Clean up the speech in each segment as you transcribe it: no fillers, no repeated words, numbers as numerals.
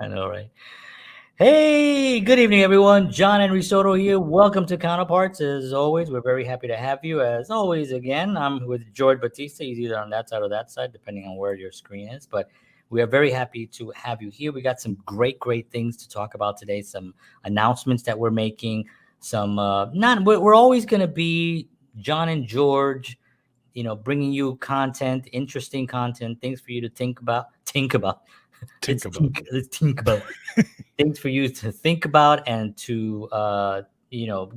I know, right? Hey, good evening, everyone. John Henry Soto here. Welcome to Counterparts. As always, we're very happy to have you. As always, again, I'm with George Batista. He's either on that side or that side, depending on where your screen is. But we are very happy to have you here. We got some great things to talk about today. Some announcements that we're making. Some not. We're always going to be John and George. Bringing you content, interesting content, things for you to think about. Think about. Think about. Let's think about things for you to think about and to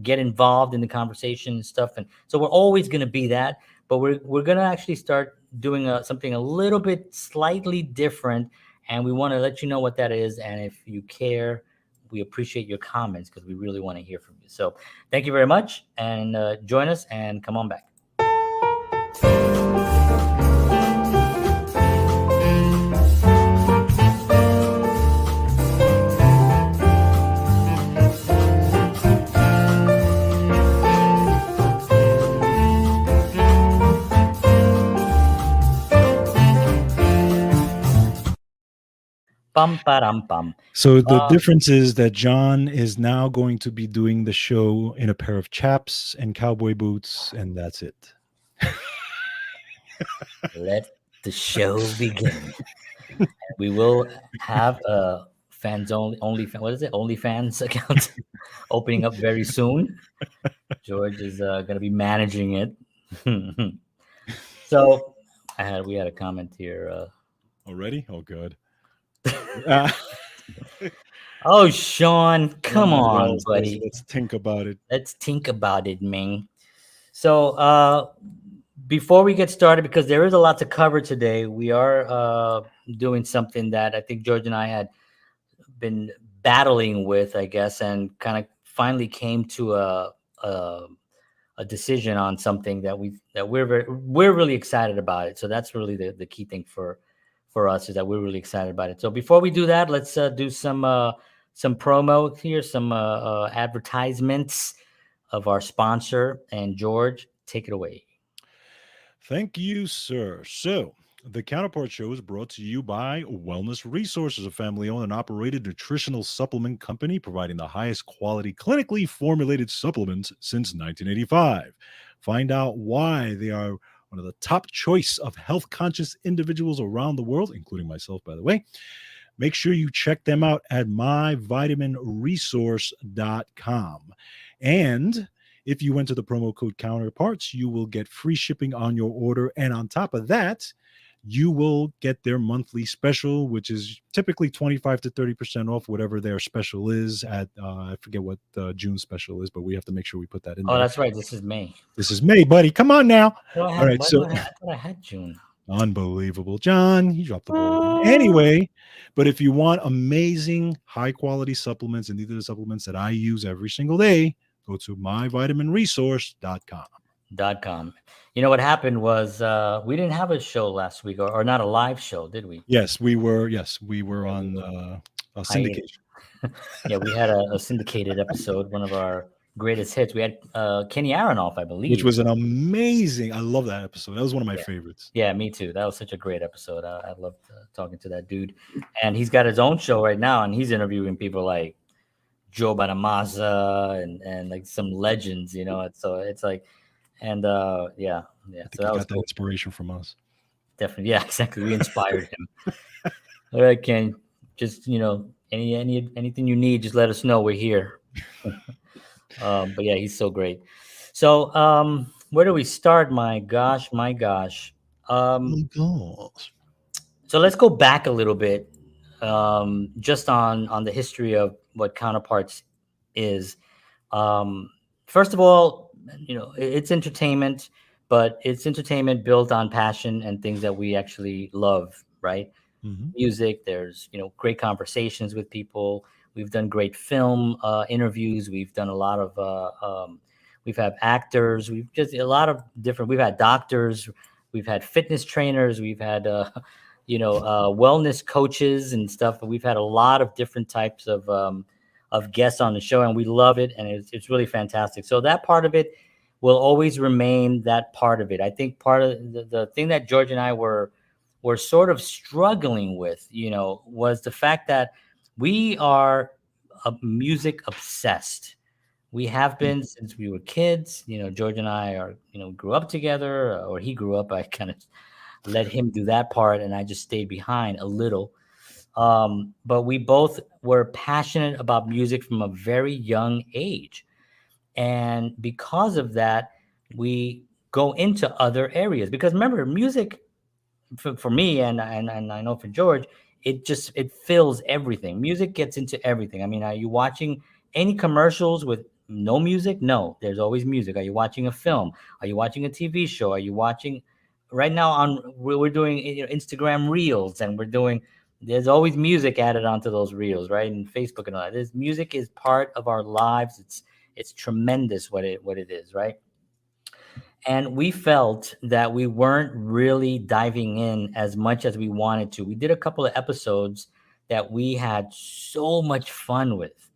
get involved in the conversation and stuff. And so we're always going to be that, but we're going to actually start doing something a little bit slightly different, and we want to let you know what that is. And if you care, we appreciate your comments because we really want to hear from you. So thank you very much, and join us and come on back. Pam param pam. So the difference is that John is now going to be doing the show in a pair of chaps and cowboy boots, and that's it. Let the show begin. We will have a fans only what is it? OnlyFans account opening up very soon. George is going to be managing it. So we had a comment here. Already? Oh, good. Oh, Sean, come on, buddy. Let's think about it. Let's think about it, Ming. So before we get started, because there is a lot to cover today, we are doing something that I think George and I had been battling with, I guess, and kind of finally came to a decision on something that we're really excited about it. So that's really the key thing for us, is that we're really excited about it. So before we do that, let's do some promo here, some advertisements of our sponsor. And George, take it away. Thank you, sir. So, the Counterpart Show is brought to you by Wellness Resources, a family-owned and operated nutritional supplement company providing the highest quality clinically formulated supplements since 1985. Find out why they are one of the top choice of health-conscious individuals around the world, including myself, by the way. Make sure you check them out at myvitaminresource.com. And if you enter the promo code Counterparts, you will get free shipping on your order. And on top of that, you will get their monthly special, which is typically 25 to 30% off whatever their special is at, I forget what June special is, but we have to make sure we put that in there. Oh, that's right. This is May. This is May, buddy. Come on now. All right. I thought I had June. Unbelievable. John, you dropped the ball. Anyway, but if you want amazing, high-quality supplements, and these are the supplements that I use every single day, go to myvitaminresource.com. You know what happened was we didn't have a show last week, or not a live show, did we? Yes, we were. Yes, we were on a syndication. Yeah, we had a syndicated episode, one of our greatest hits. We had Kenny Aronoff, I believe, which was an amazing. I love that episode. That was one of my favorites. Yeah, me too. That was such a great episode. I loved talking to that dude, and he's got his own show right now, and he's interviewing people like Joe Bonamassa and like some legends, So it's like, and yeah. So that was cool. Inspiration from us. Definitely, yeah, exactly. We inspired him. All right, Ken, just anything you need, just let us know. We're here. But yeah, he's so great. So where do we start? My gosh. So let's go back a little bit, just on the history of what Counterparts is. First of all, it's entertainment, but it's entertainment built on passion and things that we actually love, right? Mm-hmm. Music, there's great conversations with people. We've done great film interviews. We've done a lot of we've had actors. We've just a lot of different. We've had doctors. We've had fitness trainers. We've had wellness coaches and stuff. We've had a lot of different types of guests on the show, and we love it, and it's really fantastic. So that part of it will always remain that part of it. I think part of the thing that George and I were sort of struggling with, was the fact that We are music obsessed. We have Mm. been since we were kids. George and I are, grew up together, or he grew up. I kind of let him do that part, and I just stayed behind a little. But we both were passionate about music from a very young age. And because of that, we go into other areas. Because remember, music for me, and I know for George, it fills everything. Music gets into everything. I mean, are you watching any commercials with no music? No, there's always music. Are you watching a film? Are you watching a TV show? Are you watching right now on we're doing Instagram Reels, and there's always music added onto those reels, right? And Facebook and all that. This music is part of our lives. It's tremendous what it is, right? And we felt that we weren't really diving in as much as we wanted to. We did a couple of episodes that we had so much fun with.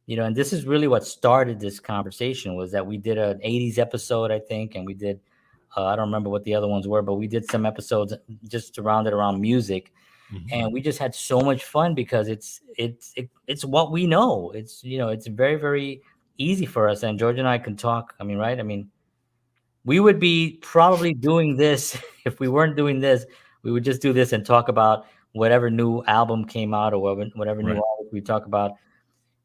And this is really what started this conversation, was that we did an 80s episode, I think, and we did I don't remember what the other ones were, but we did some episodes just surrounded around music, Mhm. and we just had so much fun because it's what we know. It's very, very easy for us, and George and I can talk. I mean, right? I mean, we would be probably doing this if we weren't doing this. We would just do this and talk about whatever new album came out, or whatever new Right. artist we talk about.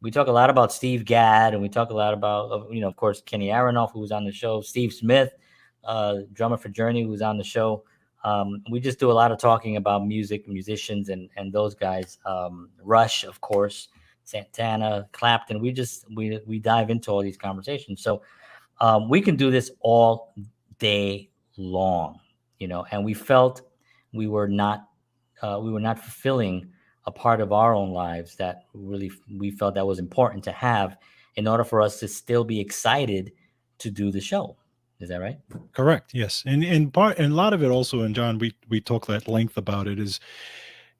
We talk a lot about Steve Gadd, and we talk a lot about, of course, Kenny Aronoff, who was on the show, Steve Smith, drummer for Journey, who was on the show. We just do a lot of talking about music, musicians, and those guys. Rush, of course, Santana, Clapton. We dive into all these conversations. So we can do this all day long, and we felt we were not fulfilling a part of our own lives that really we felt that was important to have in order for us to still be excited to do the show. Is that right? Correct. Yes. And a lot of it also, and John, we talked at length about it, is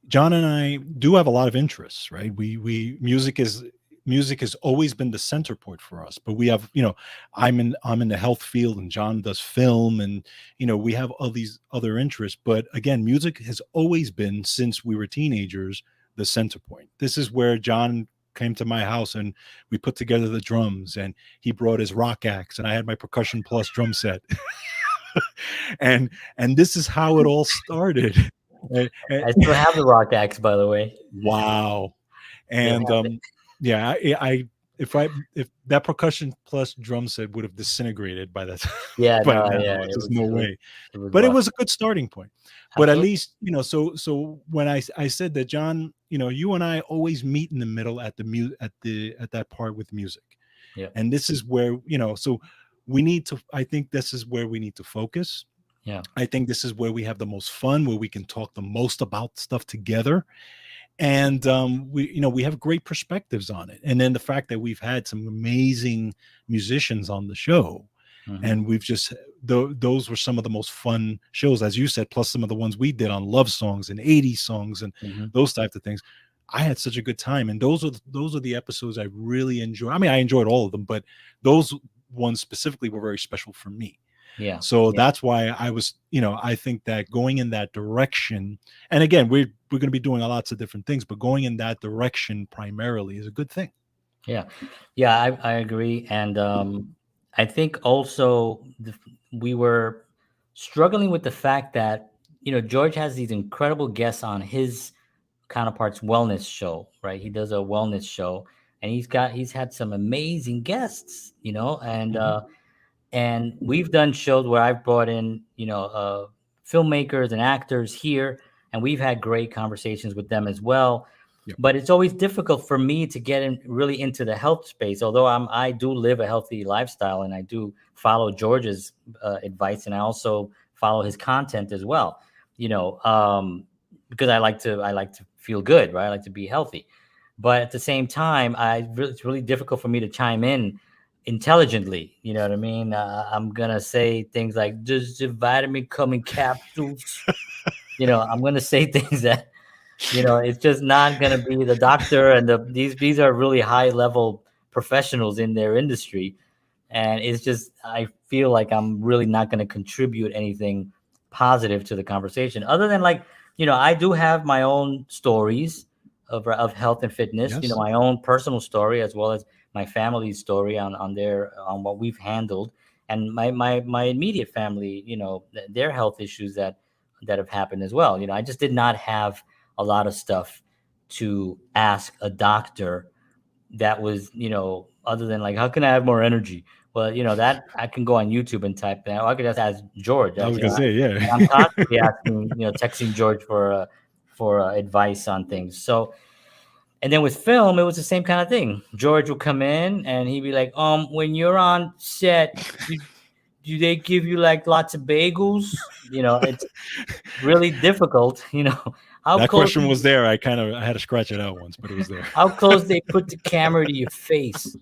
John and I do have a lot of interests, right? We music has always been the center point for us, but we have, I'm in the health field and John does film, and we have all these other interests, but again, music has always been, since we were teenagers, the center point. This is where John came to my house and we put together the drums, and he brought his rock axe and I had my percussion plus drum set. And this is how it all started. I still have the rock axe, by the way. Wow. Still And have it. yeah, if that percussion plus drum set would have disintegrated by that Yeah, by no, now, yeah, there's just no way. it was But it rough. was a good starting point. But at Absolutely. least, so when I said that, John, you and I always meet in the middle at at that part with music. Yeah, And this is where, so I think this is where we need to focus. yeah. I think this is where we have the most fun, where we can talk the most about stuff together. And we have great perspectives on it. And then the fact that we've had some amazing musicians on the show, Hmm. and we've just those were some of the most fun shows, as you said, plus some of the ones we did on love songs and 80s songs and Hmm. those types of things. I had such a good time, and those are the episodes I really enjoy. I mean, I enjoyed all of them, but those ones specifically were very special for me. Yeah, So yeah, that's why I think that going in that direction, and again, we're going to be doing lots of different things, but going in that direction primarily is a good thing. yeah, yeah. I agree, and I think also we were struggling with the fact that George has these incredible guests on his Counterparts Wellness show, right? He does a wellness show, and he's had some amazing guests, and Mhm. we've done shows where I've brought in filmmakers and actors here, and we've had great conversations with them as well. Yep. But it's always difficult for me to get in really into the health space, although I do live a healthy lifestyle, and I do follow George's advice, and I also follow his content as well, because I like to feel good, right? I like to be healthy, but at the same time, it's really difficult for me to chime in intelligently. You know what I mean? I'm gonna say things like, "Does the vitamin come in capsules?" I'm gonna say things that it's just not gonna be the doctor, and these are really high level professionals in their industry, and it's just I feel like I'm really not gonna contribute anything positive to the conversation, other than, like, I do have my own stories of health and fitness. You know, Yes. my own personal story as well as my family's story on what we've handled, and my immediate family. You know, their health issues that have happened as well. You know, I just did not have a lot of stuff to ask a doctor that was, you know, other than like, how can I have more energy? Well, you know, that I can go on YouTube and type that. Or I could just ask George. I was You know, gonna say, yeah. I'm constantly asking, you know, texting George for advice on things. So, and then with film, it was the same kind of thing. George would come in and he'd be like, when you're on set, do they give you like lots of bagels? You know, it's really difficult. You know, how That close question was there. I had to scratch it out once, but it was there. how close they put the camera to your face.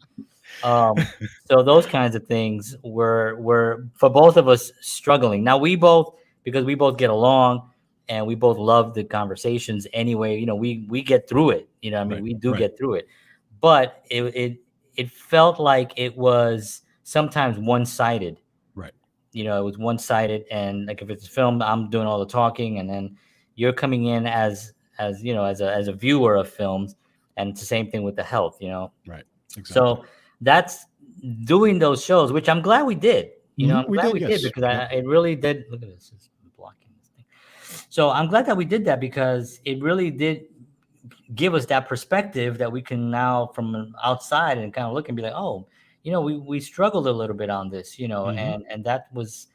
Um, so those kinds of things were for both of us struggling. Now we both, because we both get along and we both love the conversations anyway. You know, we get through it. You know, I mean, Right. we do Right. get through it, but it felt like it was sometimes one sided. Right. You know, it was one sided, and like if it's a film, I'm doing all the talking, and then you're coming in as you know as a viewer of films, and it's the same thing with the health. You know, Right. Exactly. so that's doing those shows, which I'm glad we did. You know, Mhm. I'm We glad did. we did Yes. because Yep. it really did. Look at this, it's blocking this thing. So I'm glad that we did that because it really did give us that perspective that we can now from outside and kind of look and be like, oh, you know, we struggled a little bit on this, you know, Hmm. and that was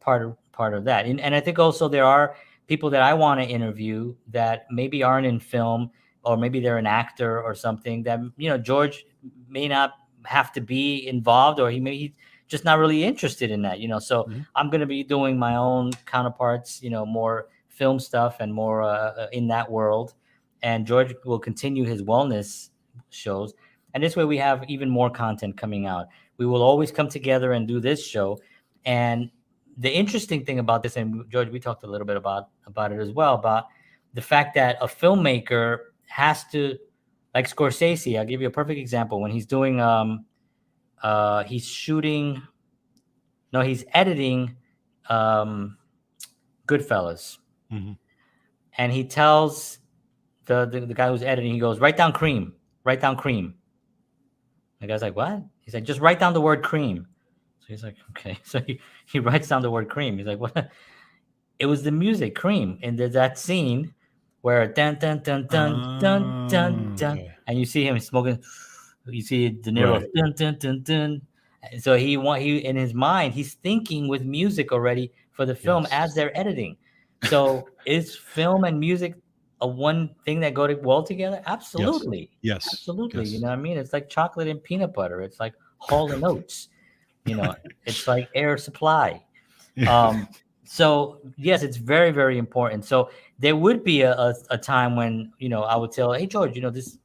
part of that. And I think also there are people that I want to interview that maybe aren't in film, or maybe they're an actor or something that, you know, George may not have to be involved, or he's just not really interested in that, you know. So Hmm. I'm going to be doing my own counterparts, you know, more film stuff and more in that world, and George will continue his wellness shows. And this way, we have even more content coming out. We will always come together and do this show. And the interesting thing about this, and George, we talked a little bit about it as well, about the fact that a filmmaker has to, like Scorsese. I'll give you a perfect example. When he's doing, he's shooting, no, he's editing, um, Goodfellas, Hmm. and he tells the guy who's editing, he goes, write down cream. The guy's like, what? He's like, just write down the word cream. So he's like, okay. So he writes down the word cream. He's like, what? It was the music, cream. And there's that scene where dun dun dun dun dun dun dun, Okay. and you see him smoking. You see De Niro Right. dun dun dun dun. And so he in his mind he's thinking with music already for the film as Yes. they're editing. So is film and music a one thing that go well together? Yes. Absolutely, Yes. absolutely. You Yes. know what I mean? It's like chocolate and peanut butter. It's like Hall and Oates. You know, it's like Air Supply. Um, so yes, it's very, very important. So there would be a time when, you know, I would tell, hey George, you know, this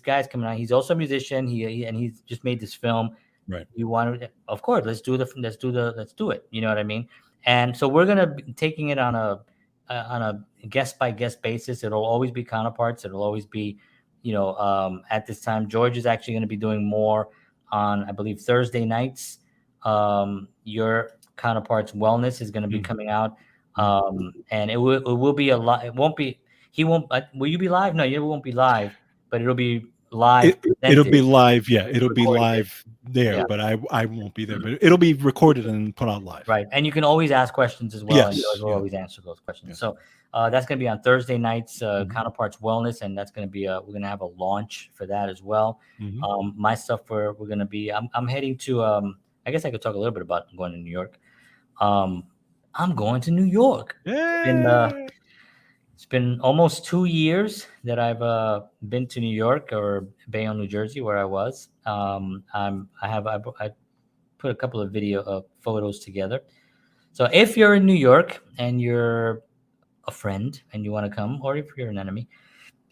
guy's coming out. He's also a musician. And he's just made this film. Right. You want to, of course, let's do it. You know what I mean? And so we're gonna be taking it on a guest by guest basis. It'll always be counterparts. It'll always be, you know, at this time, George is actually going to be doing more on, I believe, Thursday nights. Your counterparts wellness is going to be Mhm. coming out, Mhm. and it will be a lot. It won't be. He won't. Will you be live? No, you won't be live, but it'll be live It'll be presented, live. Yeah, it'll be recorded. live there, Yeah. but I won't be there. But it'll be recorded and put out live. Right. And you can always ask questions as well, and George Yes. will Yeah. always answer those questions. Yes. So that's going to be on Thursday nights, Hmm. Counterparts Wellness, and that's going to be we're going to have a launch for that as well. Hmm. My stuff we're going to be. I'm heading to. I guess I could talk a little bit about going to New York. Um, I'm going to New York. It's been uh, Yeah. it's been almost 2 years that I've been to New York or Bayonne, New Jersey, where I was. I put a couple of video photos together. So if you're in New York and you're a friend and you want to come, or if you're an enemy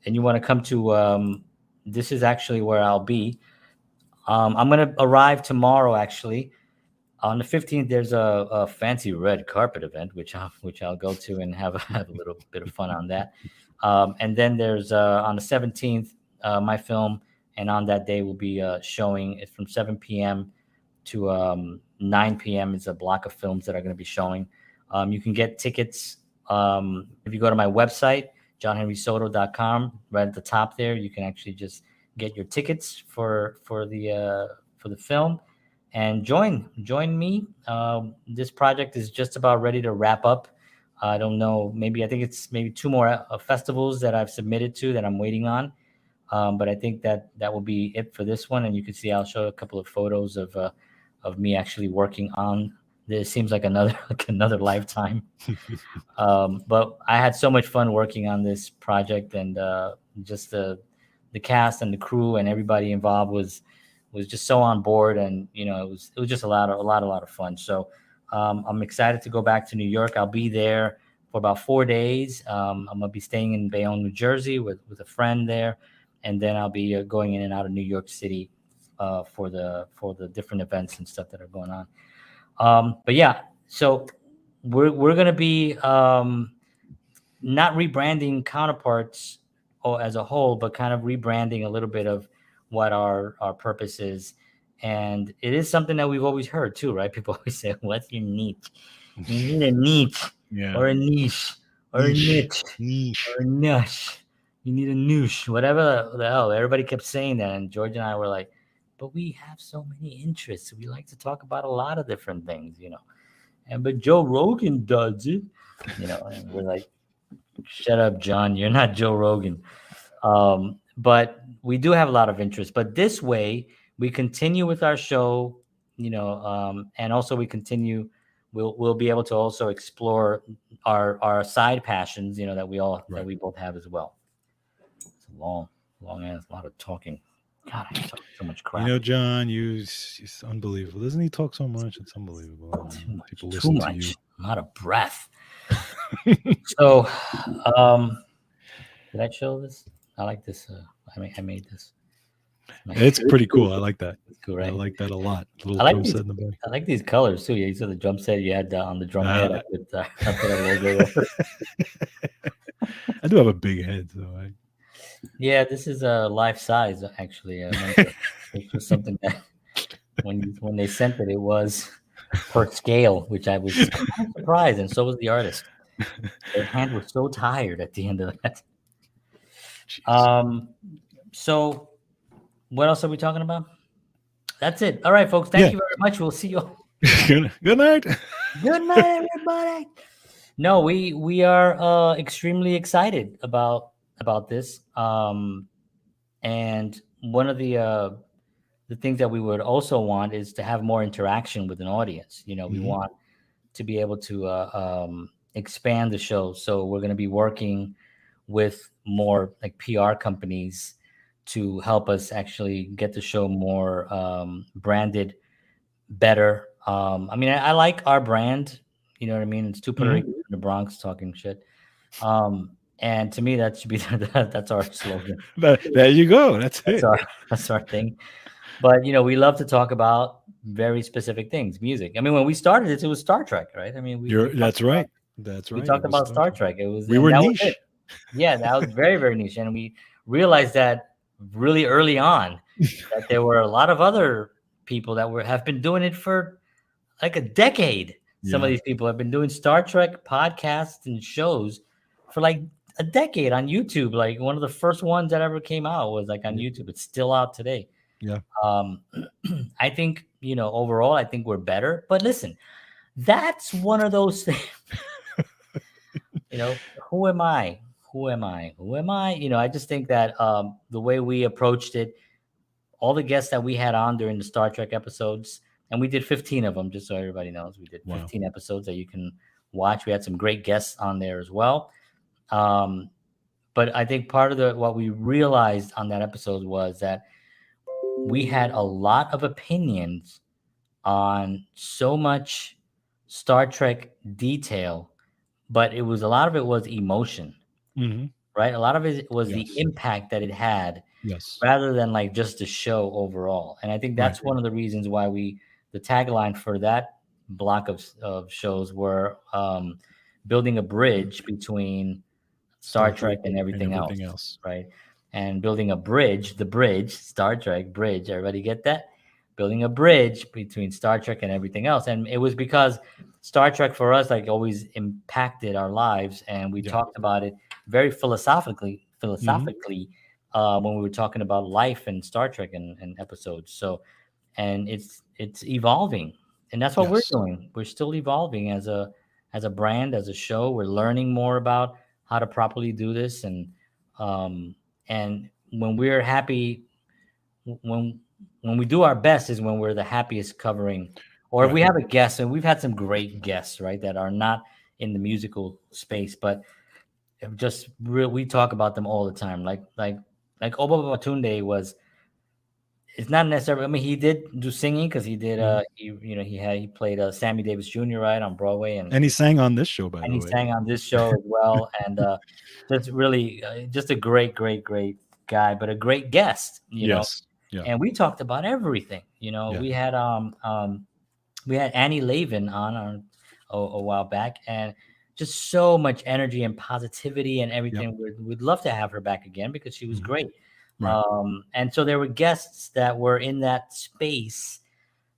and you want to come to, this is actually where I'll be. I'm going to arrive tomorrow. Actually, on the 15th, there's a fancy red carpet event, which I'll go to and have a little bit of fun on that. And then there's on the 17th, my film, and on that day we'll be showing it from 7 p.m. to 9 p.m. is a block of films that are going to be showing. You can get tickets if you go to my website, johnhenrysoto.com. Right at the top there, you can actually just get your tickets for the film and join me. This project is just about ready to wrap up. I don't know, maybe I think it's maybe two more festivals that I've submitted to that I'm waiting on. But I think that will be it for this one. And you can see I'll show a couple of photos of me actually working on this. Seems like another like another lifetime. But I had so much fun working on this project, and just the cast and the crew and everybody involved was just so on board, and it was just a lot of fun. So I'm excited to go back to New York. I'll be there for about 4 days. I'm gonna be staying in Bayonne, New Jersey, with a friend there, and then I'll be going in and out of New York City for the different events and stuff that are going on. But yeah, so we're gonna be not rebranding Counterparts as a whole, but kind of rebranding a little bit of what our purpose is. And it is something that we've always heard too, right? People always say, "What's your niche? You need a niche, Yeah. or a niche, or a niche, Niche. or a niche. You need a niche, whatever the hell." Everybody kept saying that, and George and I were like, "But we have so many interests. We like to talk about a lot of different things. And but Joe Rogan does it, And we're like, "Shut up, John. You're not Joe Rogan." But we do have a lot of interest. But this way, we continue with our show, and also we continue. We'll be able to also explore our side passions, that we all that Right. we both have as well. It's a long ass, a lot of talking. God, I talk so much crap. John, it's unbelievable. Doesn't he talk so much? It's unbelievable. People Too listen to you. much. I'm out of breath. So, did I show this? I like this. I made this. It's pretty cool. I like that. It's cool, I right? like that a lot. Little I like drum these. set in the back. I like these colors too. Yeah, you saw the drum set you had on the drum head. Uh, I put a logo. I do have a big head, so Yeah, this is a life size actually. I remember it was something that when they sent it, it was per scale, which I was kind of surprised, and so was the artist. Their hand was so tired at the end of that. Jeez. So what else are we talking about? That's it. All right, folks. Thank you very much. We'll see you all. Good night. Good night, everybody. No, we are extremely excited about this. And one of the things that we would also want is to have more interaction with an audience. We Mhm. want to be able to expand the show. So we're going to be working with more like PR companies to help us actually get the show more branded better. I mean, I like our brand. You know what I mean? It's two Puerto Mhm. Ricans in the Bronx talking shit. And to me, that should be that's our slogan. There you go. That's That's it. our thing. But we love to talk about very specific things, music. I mean, when we started it was Star Trek, right? I mean, That's right. That's we right. It talked was about Star Star Trek. Trek. It was We and were that was it. niche. Yeah, that was very, very niche. And we realized that really early on that there were a lot of other people that have been doing it for like a decade. Some of Yeah. these people have been doing Star Trek podcasts and shows for like a decade on YouTube. Like one of the first ones that ever came out was like on Yeah. YouTube. It's still out today. Yeah. I think, overall, I think we're better. But listen, that's one of those things. Who am I? Who am I? Who am I? I just think that the way we approached it, all the guests that we had on during the Star Trek episodes, and we did 15 of them, just so everybody knows, we did Wow. 15 episodes that you can watch. We had some great guests on there as well. But I think part of what we realized on that episode was that we had a lot of opinions on so much Star Trek detail, but a lot of it was emotion, Mhm. right? A lot of it was the Yes. impact that it had Yes. rather than like just the show overall. And I think Right. that's one of the reasons why the tagline for that block of shows were building a bridge between Star Trek and everything else, right? And building a bridge, the bridge, Star Trek bridge. Everybody get that? Building a bridge between Star Trek and everything else. And it was because Star Trek for us like always impacted our lives, and we Yeah. talked about it very Hmm. philosophically when we were talking about life and Star Trek and episodes. So, and it's evolving, and that's what we're Yes. doing. We're still evolving as a brand, as a show. We're learning more about how to properly do this, um, and when we're happy, when when we do our best is when we're the happiest covering, or if Right. we have a guest, and we've had some great guests, right, that are not in the musical space, but just real, we talk about them all the time. Like Oba Batunde was. It's not necessarily. I mean, he did do singing because he did. Mhm. He played Sammy Davis Jr. right on Broadway, And he sang on this show, by and the he way. sang on this show as well. And just really, just a great guy, but a great guest. Yes. Yeah. And we talked about everything. Yeah. We had Annie Lavin on a while back, and just so much energy and positivity and Yep. everything. We'd love to have her back again because she was Mhm. great. Right. And so there were guests that were in that space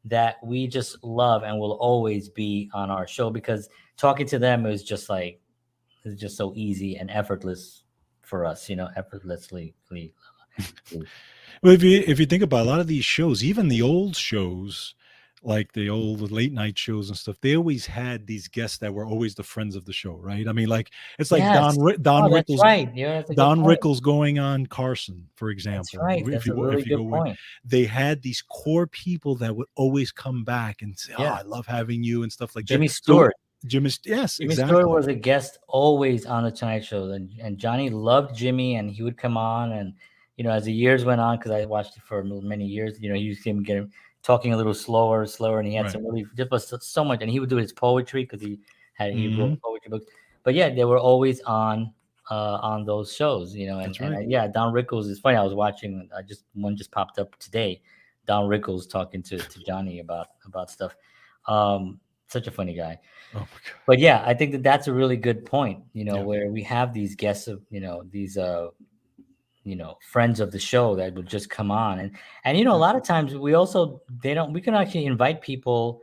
that we just love and will always be on our show because talking to them is just like it's just so easy and effortless for us, effortlessly. Well, if you think about a lot of these shows, even the old shows, like the old late night shows and stuff, they always had these guests that were always the friends of the show, right? I mean, like it's like Yes. Don Oh, that's Rickles, right. Yeah, that's a good Don point. Rickles going on Carson, for That's example. right. That's a really If you good go in, point. they had these core people that would always come back and say, "Oh, Yeah. I love having you" and stuff like that. Jimmy So Stewart. Yes, Jimmy Stewart exactly, was a guest always on the Tonight Show, and Johnny loved Jimmy, and he would come on, and as the years went on, because I watched it for many years, you see him getting talking a little slower, and he had right? some really just was so much, and he would do his poetry because he wrote Hmm. poetry books, but yeah, they were always on those shows, That's and right. yeah, Don Rickles is funny. I was watching, one just popped up today, Don Rickles talking to Johnny about stuff, such a funny guy. Oh my god. But yeah, I think that that's a really good point, Yeah. where we have these guests of, these friends of the show that would just come on, and a Yeah. lot of times we also they don't we can actually invite people,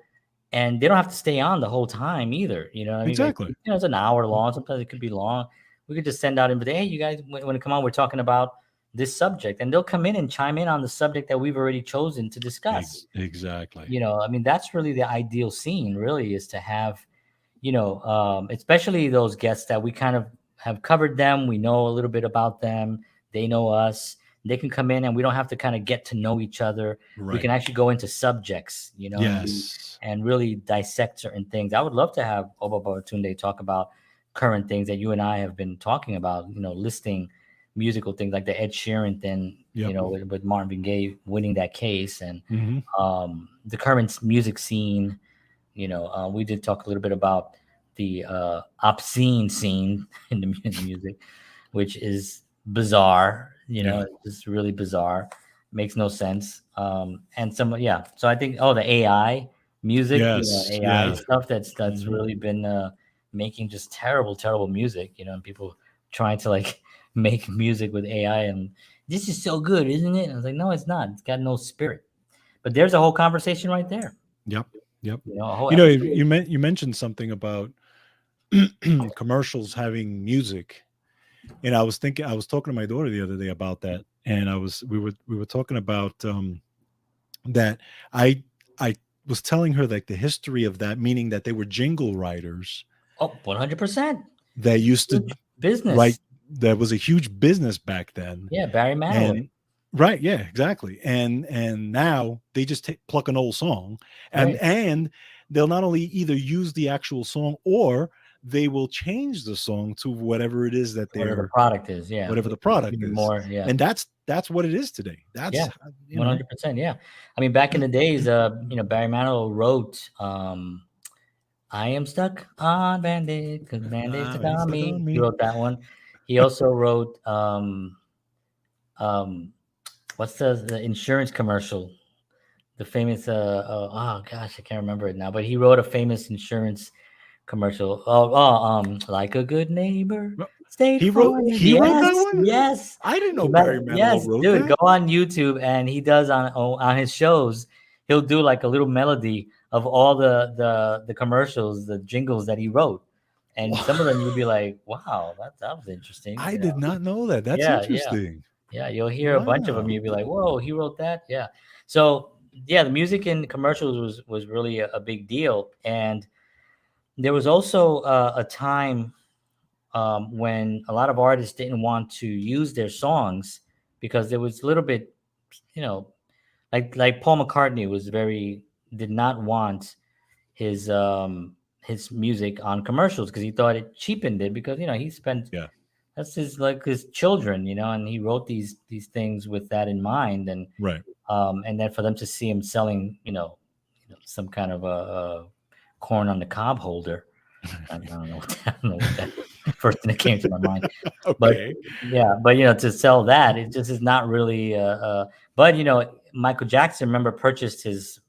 and they don't have to stay on the whole time either. You know what I mean? Like, Exactly. it's an hour Mm. long, sometimes it could be long. We could just send out invitation, hey, you guys want to come on, we're talking about this subject, and they'll come in and chime in on the subject that we've already chosen to discuss. Exactly. I mean, that's really the ideal scene, really, is to have especially those guests that we kind of have covered them. We know a little bit about them. They know us. They can come in, and we don't have to kind of get to know each other. We Right. can actually go into subjects, Yes. and really dissect certain things. I would love to have Oba Babatunde talk about current things that you and I have been talking about, listing musical things like the Ed Sheeran thing, Yep. with Marvin Gaye winning that case, and Hmm. the current music scene. We did talk a little bit about the obscene scene in the music, which is bizarre. Yeah. It's just really bizarre. Makes no sense. And yeah. So I think, the AI music, Yes. AI Yeah. stuff that's Hmm. really been making just terrible, terrible music. And people trying to like make music with AI, and this is so good, isn't it? And I was like, no, it's not. It's got no spirit. But there's a whole conversation right there. Yep. Yep. A whole You episode. you mentioned something about commercials having music, and I was talking to my daughter the other day about that, and we were talking about that I was telling her like the history of that, meaning that they were jingle writers Oh, 100%. that used to Huge business. write. That was a huge business back then. Yeah, Barry Manilow. And right, yeah, exactly. And now they just pluck an old song, Right. and they'll not only either use the actual song, or they will change the song to whatever it is that Whatever the they're product is. Yeah. whatever the product Even is. more. Yeah. And that's what it is today. Yeah. That's 100%. Yeah. I mean, back in the days, Barry Manilow wrote, I am stuck on Band-Aid because Band-Aid stuck It's on stuck me. on He me. wrote that one. He also wrote, um, what's the insurance commercial? The famous, oh gosh, I can't remember it now, but he wrote a famous insurance commercial. Like a good neighbor, Well, State Farm. he wrote that Yes, one? yes, I didn't know Barry Manilow yes, wrote dude. Go that. on YouTube, and he does on his shows. He'll do like a little melody of all the commercials, the jingles that he wrote, And some of them you'd be like, wow, that was interesting. I You did know? not know that. That's Yeah, yeah, interesting. yeah. You'll hear a bunch of them. Wow. You'll be like, whoa, he wrote that. Yeah. So yeah, the music in commercials was really a big deal. And there was also a time when a lot of artists didn't want to use their songs because there was a little bit, you know, like Paul McCartney was very did not want his music on commercials because he thought it cheapened it because he spent Yeah. that's his children, and he wrote these things with that in mind, Right. and then for them to see him selling some kind of a corn on the cob holder. I don't know what that, I don't know what that first thing that came to my mind. But Okay. yeah, but to sell that, it just is not really. But Michael Jackson, remember, purchased his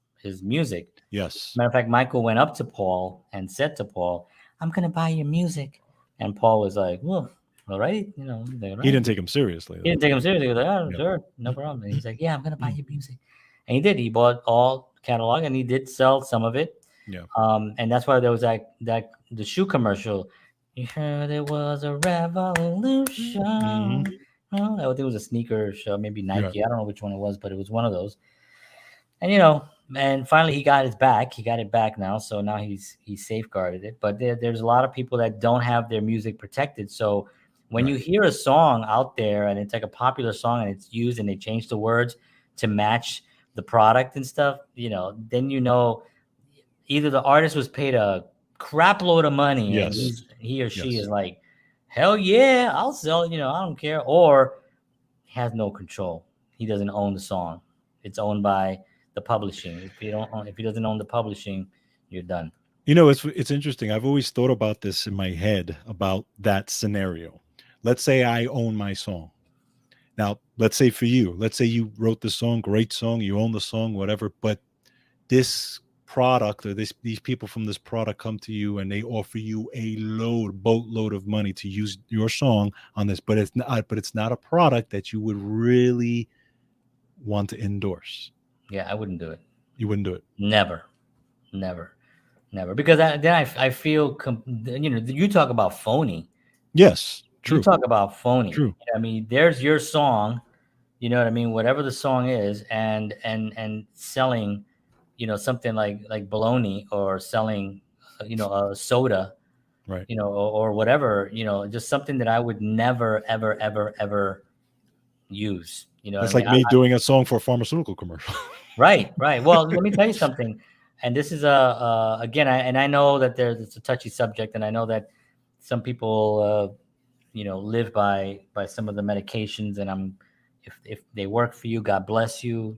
music. Yes. Matter of fact, Michael went up to Paul and said to Paul, "I'm gonna buy your music," and Paul was like, "Well, all right, he's like, all He right." didn't take him seriously He though. didn't take him seriously. He was like, "Oh, Yeah. sure, no problem." And he's like, "Yeah, I'm gonna buy Mm. your music," and he did. He bought all catalog, and he did sell some of it. Yeah. And that's why there was that the shoe commercial. You heard it was a Hmm. revolution. Well, I think it was a sneaker show, maybe Yeah. Nike. I don't know which one it was, but it was one of those. And finally he got his back. He got it back now, so now he's safeguarded it. But there's a lot of people that don't have their music protected. So when Right. you hear a song out there and it's like a popular song and it's used and they change the words to match the product and stuff, then either the artist was paid a crap load of money and Yes. he or she Yes. is like, hell yeah, I'll sell it, I don't care, or he has no control. He doesn't own the song. It's owned by the publishing. If he doesn't own the publishing, you're done. It's interesting. I've always thought about this in my head about that scenario. Let's say I own my song. Now, let's say for you, let's say you wrote the song, great song, you own the song, whatever, but this product or these people from this product come to you and they offer you a boatload of money to use your song on this, but it's not a product that you would really want to endorse. Yeah, I wouldn't do it. You wouldn't do it. Never, never, never. Because then I feel you talk about phony. Yes, You true, talk about phony. true. I mean, there's your song. You know what I mean? Whatever the song is, and selling, something like bologna or selling, a soda, Right. or whatever, just something that I would never, ever, ever, ever use. You know what That's I mean? like me doing a song for a pharmaceutical commercial. Right, right. Well, let me tell you something. And this is again, I know that it's a touchy subject, and I know that some people, live by some of the medications, and if they work for you, God bless you.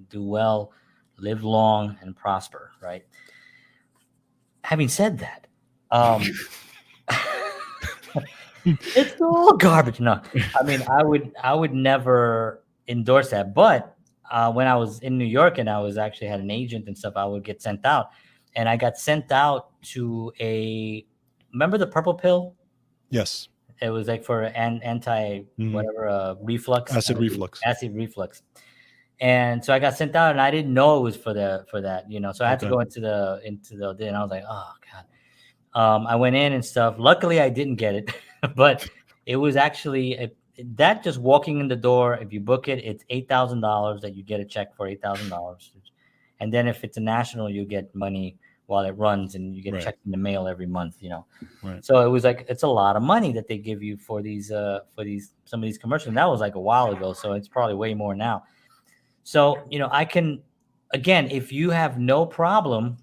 Do well, live long, and prosper. Right. Having said that, um, it's all garbage. No, I mean, I would never endorse that. But when I was in New York and I was actually had an agent and stuff, I would get sent out, and I got sent out to remember the purple pill? Yes. It was like for anti Hmm. whatever reflux, Acid reflux. acid reflux. And so I got sent out, and I didn't know it was for that. So I had to Okay. go into the and I was like, oh god. I went in and stuff. Luckily, I didn't get it, but it was actually that just walking in the door. If you book it, it's $8,000 that you get a check for $8,000, and then if it's a national, you get money while it runs, and you get Right. checked in the mail every month. Right. So it was like it's a lot of money that they give you for these some of these commercials. And that was like a while ago, so it's probably way more now. So I can, again, if you have no problem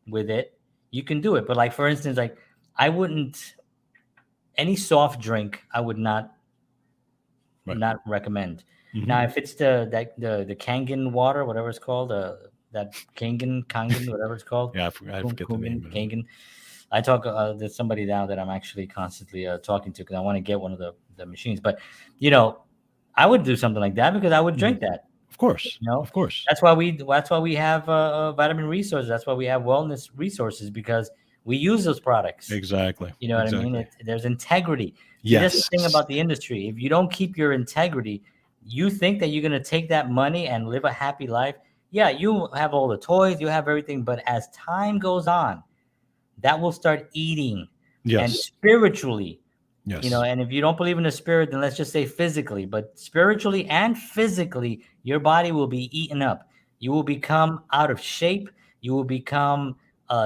with it, you can do it. But like for instance, like I wouldn't any soft drink. I would not Right. recommend. Hmm. Now, if it's the Kangen water, whatever it's called, that Kangen, whatever it's called, Yeah, I forget the name of it. Kangen. I talk. There's somebody now that I'm actually constantly talking to because I want to get one of the machines. But I would do something like that because I would Mhm. drink that. Of course. You know, Of course. that's why we have vitamin resources. That's why we have wellness resources because we use those products. Exactly. You know what I mean? Exactly. There's integrity. See, that's the Yes. thing about the industry. If you don't keep your integrity, you think that you're going to take that money and live a happy life. Yeah, you have all the toys, you have everything, but as time goes on, that will start eating. And Yes. spiritually, Yes. and if you don't believe in the spirit, then let's just say physically, but spiritually and physically, your body will be eaten up. You will become out of shape. You will become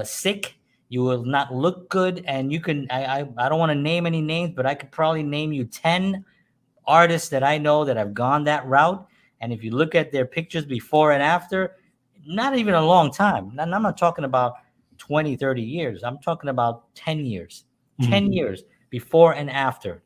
sick. You will not look good. And you can, I don't want to name any names, but I could probably name you 10 artists that I know that have gone that route. And if you look at their pictures before and after, not even a long time. And I'm not talking about 20, 30 years. I'm talking about 10 years. Mhm. 10 years before and after.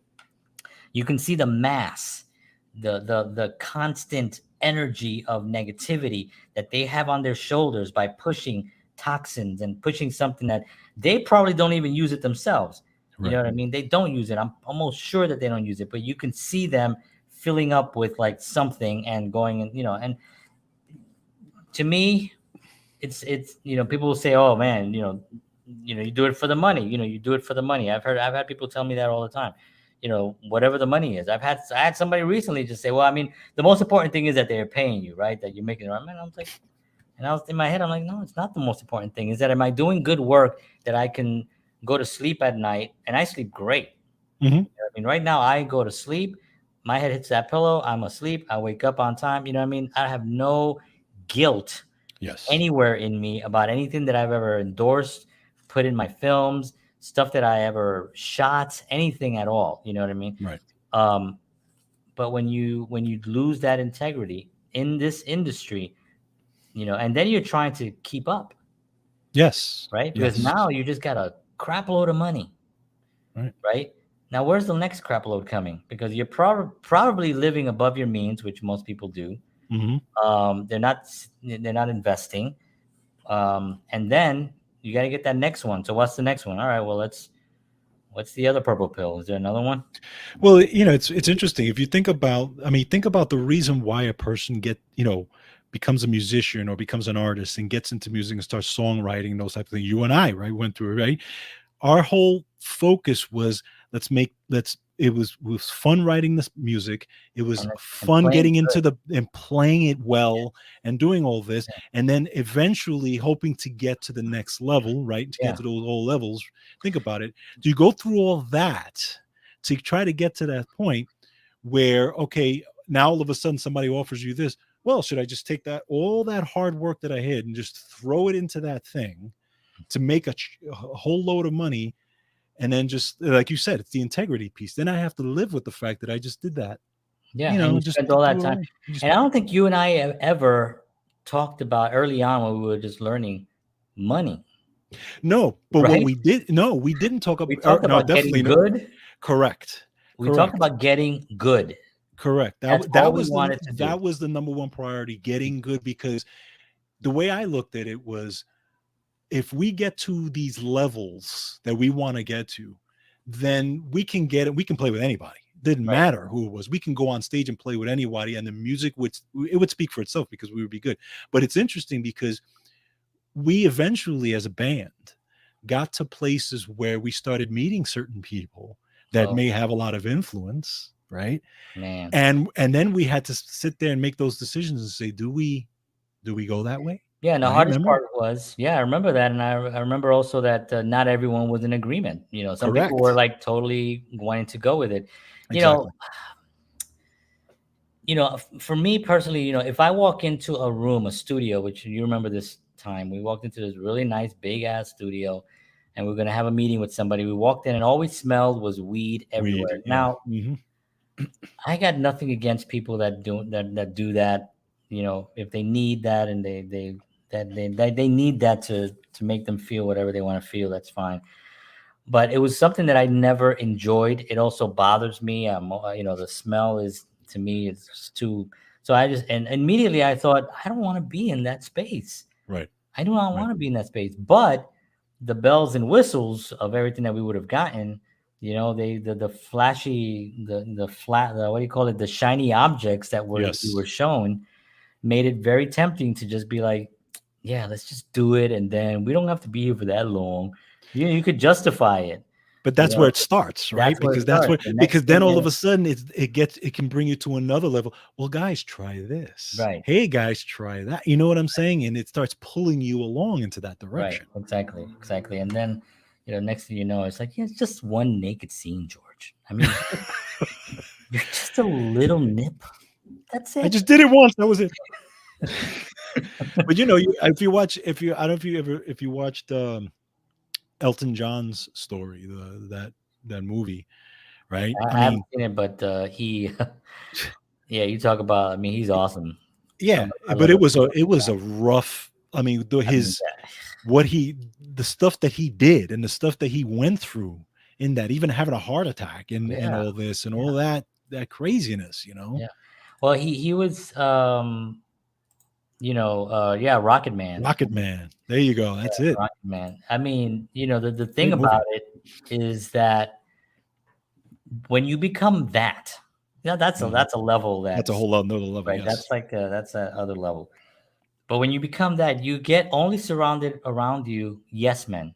You can see the mass, the constant energy of negativity that they have on their shoulders by pushing toxins and pushing something that they probably don't even use it themselves. You know Right. what I mean? They don't use it. I'm almost sure that they don't use it, but you can see them filling up with like something and going and and to me, it's people will say, oh man, you do it for the money. You do it for the money. I've had people tell me that all the time. Whatever the money is. I had somebody recently just say, well, I mean, the most important thing is that they're paying you, right? That you're making it. I was like, and I was in my head, I'm like, no, it's not the most important thing. Is that am I doing good work that I can go to sleep at night and I sleep great. Hmm. I mean, right now I go to sleep, my head hits that pillow, I'm asleep, I wake up on time. You know what I mean? I have no guilt Yes. anywhere in me about anything that I've ever endorsed, put in my films, stuff that I ever shot, anything at all. You know what I mean? Right. Um, but when you lose that integrity in this industry, and then you're trying to keep up, Yes. right? Because Yes. now you just got a crap load of money, Right. right? Now, where's the next crap load coming? Because you're probably living above your means, which most people do. Hmm. They're not investing. And then you got to get that next one. So what's the next one? All right, well, what's the other purple pill? Is there another one? Well, it's interesting if you think about. I mean, think about the reason why a person becomes a musician or becomes an artist and gets into music and starts songwriting, those type of things. You and I, right, went through it, right? Our whole focus was let's it was fun writing this music. It was And fun playing getting into good. the and playing it well and doing all this, and then eventually hoping to get to the next level, right, to get Yeah, to those old levels. Think about it. Do you go through all that to try to get to that point where, okay, now all of a sudden somebody offers you this? Well, should I just take that all that hard work that I had and just throw it into that thing to make a whole load of money? And then, just like you said, it's the integrity piece. Then I have to live with the fact that I just did that. yeah. And you Just spent all that threw it time. away. You just And I don't think you and I have ever talked about early on when we were just learning money, no, but what right? we did, no, we didn't talk We about. talked No, about getting definitely no. good. Correct, We talked correct, about getting good. correct. That's all we wanted to do. That was the number one priority, getting good. Because the way I looked at it was, if we get to these levels that we want to get to, then we can get it. We can play with anybody. Didn't Right. matter who it was. We can go on stage and play with anybody, and the music would speak for itself because we would be good. But it's interesting because we eventually, as a band, got to places where we started meeting certain people that Oh may have a lot of influence, right? man. And then we had to sit there and make those decisions and say, do we go that way? Yeah, and the Right? hardest Remember? part was, yeah, I remember that, and I remember also that not everyone was in agreement. Some people were Correct. like totally wanting to go with it. You know, Exactly. for me personally, if I walk into a room, a studio, which you remember this time, we walked into this really nice big ass studio, and we are gonna have a meeting with somebody. We walked in, and all we smelled was weed Weed. everywhere. Yeah. Now, I got nothing against people that do that. If they need that and they need that to make them feel whatever they want to feel, that's fine. But it was something that I never enjoyed. It also bothers me. The smell is, to me, it's just too. So I just, and immediately I thought, I don't want to be in that space. Right. I do not Right. want to be in that space. But the bells and whistles of everything that we would have gotten, the flashy, the flat, what do you call it? The shiny objects that we were Yes. shown made it very tempting to just be like, yeah, let's just do it, and then we don't have to be here for that long. You could justify it. But You that's where know, it starts, right? that's where it Because that's starts. where The next because then thing all of is a sudden it can bring you to another level. Well, guys, try this. right, Hey guys, try that. You know what I'm saying? And it starts pulling you along into that right, direction. exactly, exactly. And then, next thing you know, it's like, yeah, it's just one naked scene, George. I mean, you're just a little nip. That's I it. just did it once. That was it. But if you watch, if you I don't know if you watched Elton John's story, that movie, right? I I haven't mean, seen it, but he, yeah, you talk about. I mean, he's awesome. yeah, I but love it. it was a rough. I mean, I mean, what he the stuff that he did and the stuff that he went through in that, even having a heart attack and yeah, all this and yeah, all that craziness, you know. yeah. Well, he was, yeah, Rocket Man. Rocket Man. There you go. That's it. Rocket Man. I mean, the thing Great about movie. it is that when you become that, yeah, Mhm. that's a level That's a that's whole lot another level. right. Yes. That's a other level. But when you become that, you get only surrounded around you yes men,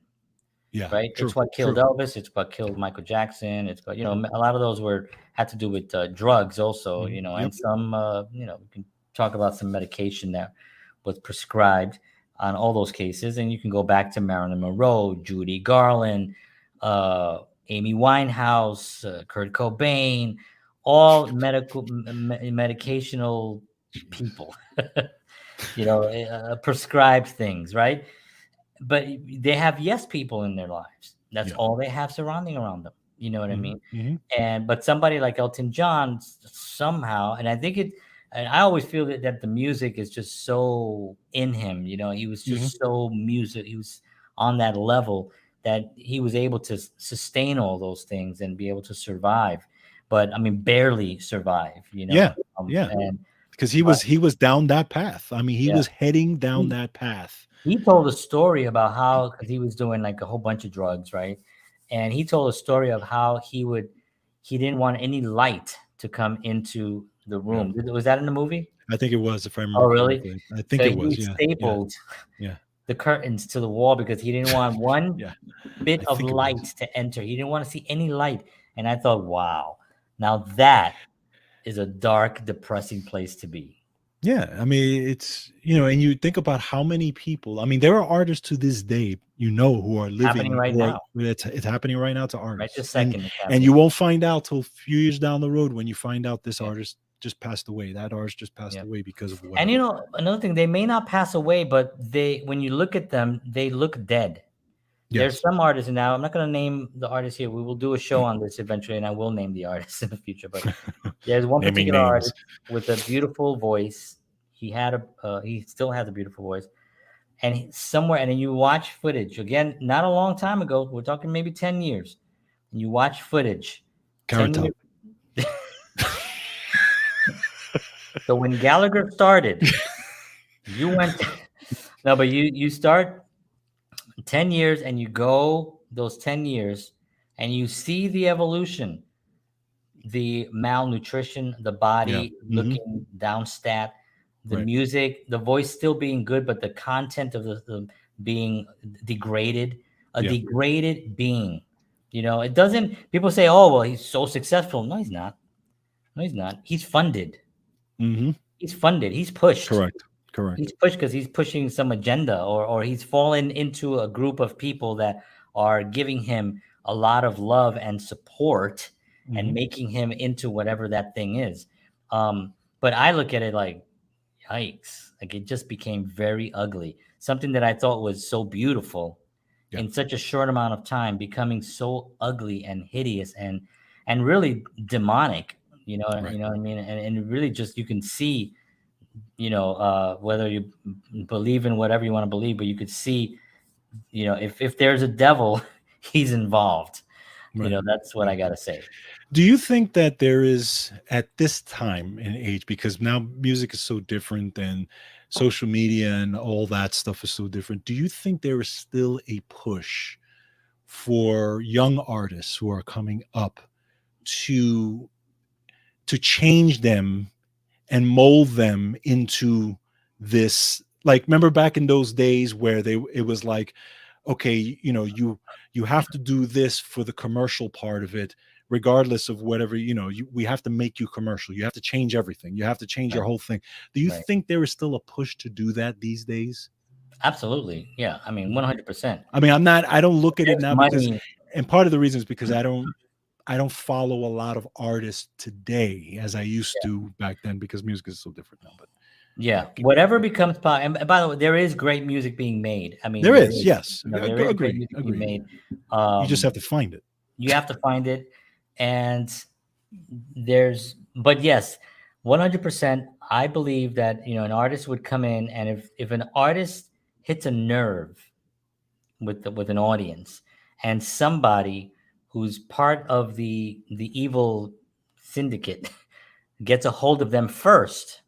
Yeah. right? It's True. what killed True. Elvis. It's what killed Michael Jackson. It's what a lot of those were had to do with drugs also. Yep. And some we can talk about some medication that was prescribed on all those cases, and you can go back to Marilyn Monroe, Judy Garland, Amy Winehouse, Kurt Cobain, all medicational people. Prescribed things, right? But they have yes people in their lives. That's Yeah. all they have surrounding around them. You know what I Hmm. mean? Hmm. But somebody like Elton John somehow, and I think and I always feel that the music is just so in him. He was Hmm. just so music. He was on that level that he was able to sustain all those things and be able to survive. But I mean, barely survive. Yeah. Yeah. And Because but he was down that path. I mean, he yeah. was heading down He, that path. he told a story about how, because he was doing like a whole bunch of drugs, right? And he told a story of how he didn't want any light to come into the Yeah. room. Was that in the movie? I think it was, if I Oh, remember really? correctly. I think So it he was. Yeah. Yeah. stapled Yeah. the curtains to the wall because he didn't want one Yeah. bit I of think it was. light to enter. He didn't want to see any light. And I thought, wow, now that is a dark, depressing place to be. Yeah, I mean, and you think about how many people. I mean, there are artists to this day, who are Happening living, right now, it's happening right now to right this artists, second, it's and happening. you won't find out till a few years down the road when you find out this Yeah, artist just passed away. That artist just passed yeah. away because of And whatever. another thing, they may not pass away, but when you look at them, they look dead. There's Yes. some artists now. I'm not going to name the artist here. We will do a show on this eventually, and I will name the artist in the future. But there's one Naming particular names. artist with a beautiful voice. He still has a beautiful voice, and somewhere, and then you watch footage again, not a long time ago. We're talking maybe 10 years, and you watch footage, Carrot 10 Top. years. So when Gallagher started, you went no, but you start 10 years and you go those 10 years and you see the evolution, the malnutrition, the Yeah. body Hmm. looking down stat, the Right. music, the voice still being good, but the content of the being degraded, a Yeah. degraded being. It doesn't, people say, oh, well, he's so successful. No, he's not. No, he's not. He's funded. Hmm. He's funded. He's pushed. Correct. Correct. He's pushed because he's pushing some agenda, or he's fallen into a group of people that are giving him a lot of love and support and Hmm. making him into whatever that thing is. But I look at it like, yikes, like it just became very ugly. Something that I thought was so beautiful Yeah. in such a short amount of time becoming so ugly and hideous and really demonic. Right. You know what I mean? And really just you can see, whether you believe in whatever you want to believe, but you could see, if there's a devil, he's involved. Right. That's what Right. I got to say. Do you think that there is, at this time and age, because now music is so different and social media and all that stuff is so different, do you think there is still a push for young artists who are coming up to change them and mold them into this, like, remember back in those days where it was like, okay, you have to do this for the commercial part of it, regardless of whatever, we have to make you commercial, you have to change everything, you have to change your Right, whole thing. Do you right. think there is still a push to do that these days? Absolutely. Yeah. I mean, 100%. I mean, I don't look at it There's now because, money. and part of the reason is because I don't follow a lot of artists today as I used to back then because music is so different now. But yeah, Yeah, keep going. whatever becomes pop. And by the way, there is great music being made. I mean, There there is, is, yes, there is great agree, music being agree. made. You just Um, have to find it. you have to find it, and but yes, 100%. I believe that an artist would come in, and if an artist hits a nerve with an audience, and somebody who's part of the evil syndicate gets a hold of them first,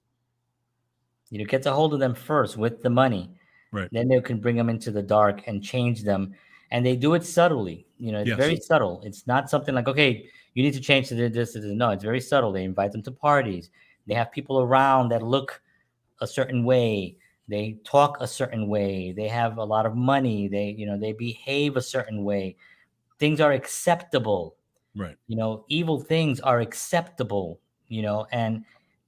gets a hold of them first with the money. Right. Then they can bring them into the dark and change them. And they do it subtly. It's Yes. very subtle. It's not something like, okay, you need to change to this. No, it's very subtle. They invite them to parties. They have people around that look a certain way. They talk a certain way. They have a lot of money. They behave a certain way. Things are acceptable. Right. Evil things are acceptable. And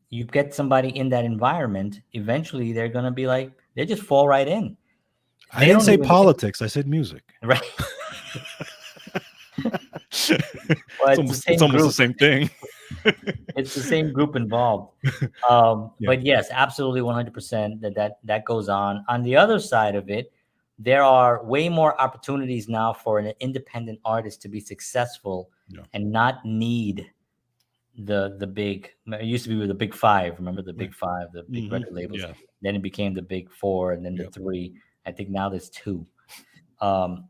you get somebody in that environment, eventually they're going to be like, they just fall right in. I They didn't don't say even politics. I said music. right. Well, It's almost the same thing. it's the same group involved. Yeah. But yes, absolutely 100% that goes on. On the other side of it, there are way more opportunities now for an independent artist to be successful Yeah. and not need the big. It used to be with the big five. Remember the big Right. five, the big record labels. Yeah. Then it became the big four, and then the Yep. three. I think now there's two. um,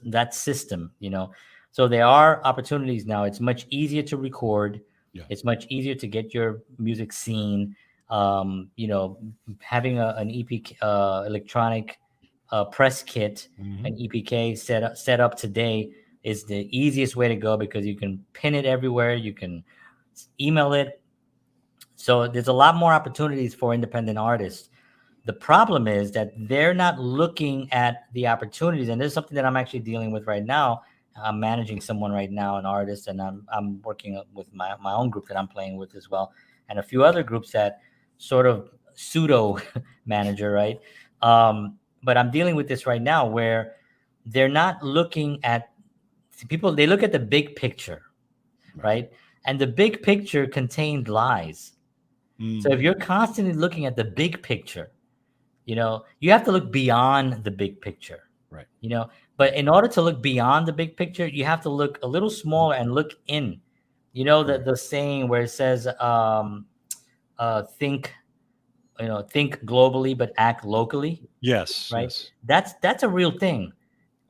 that system. So there are opportunities now. It's much easier to record. Yeah. It's much easier to get your music seen. Having an EP electronic press kit, Hmm. an EPK set up today is the easiest way to go because you can pin it everywhere. You can email it. So there's a lot more opportunities for independent artists. The problem is that they're not looking at the opportunities, and this is something that I'm actually dealing with right now. I'm managing someone right now, an artist, and I'm working with my own group that I'm playing with as well, and a few other groups that sort of pseudo manager, right? But I'm dealing with this right now where they're not looking at people. They look at the big picture, Right. right? And the big picture contained lies. So if Hmm. you're constantly looking at the big picture, you have to look beyond the big picture, Right. you know. Yeah. But in order to look beyond the big picture, you have to look a little smaller and look in. Right. The saying where it says, think, think globally but act locally, Yes. right? Yes. That's a real thing.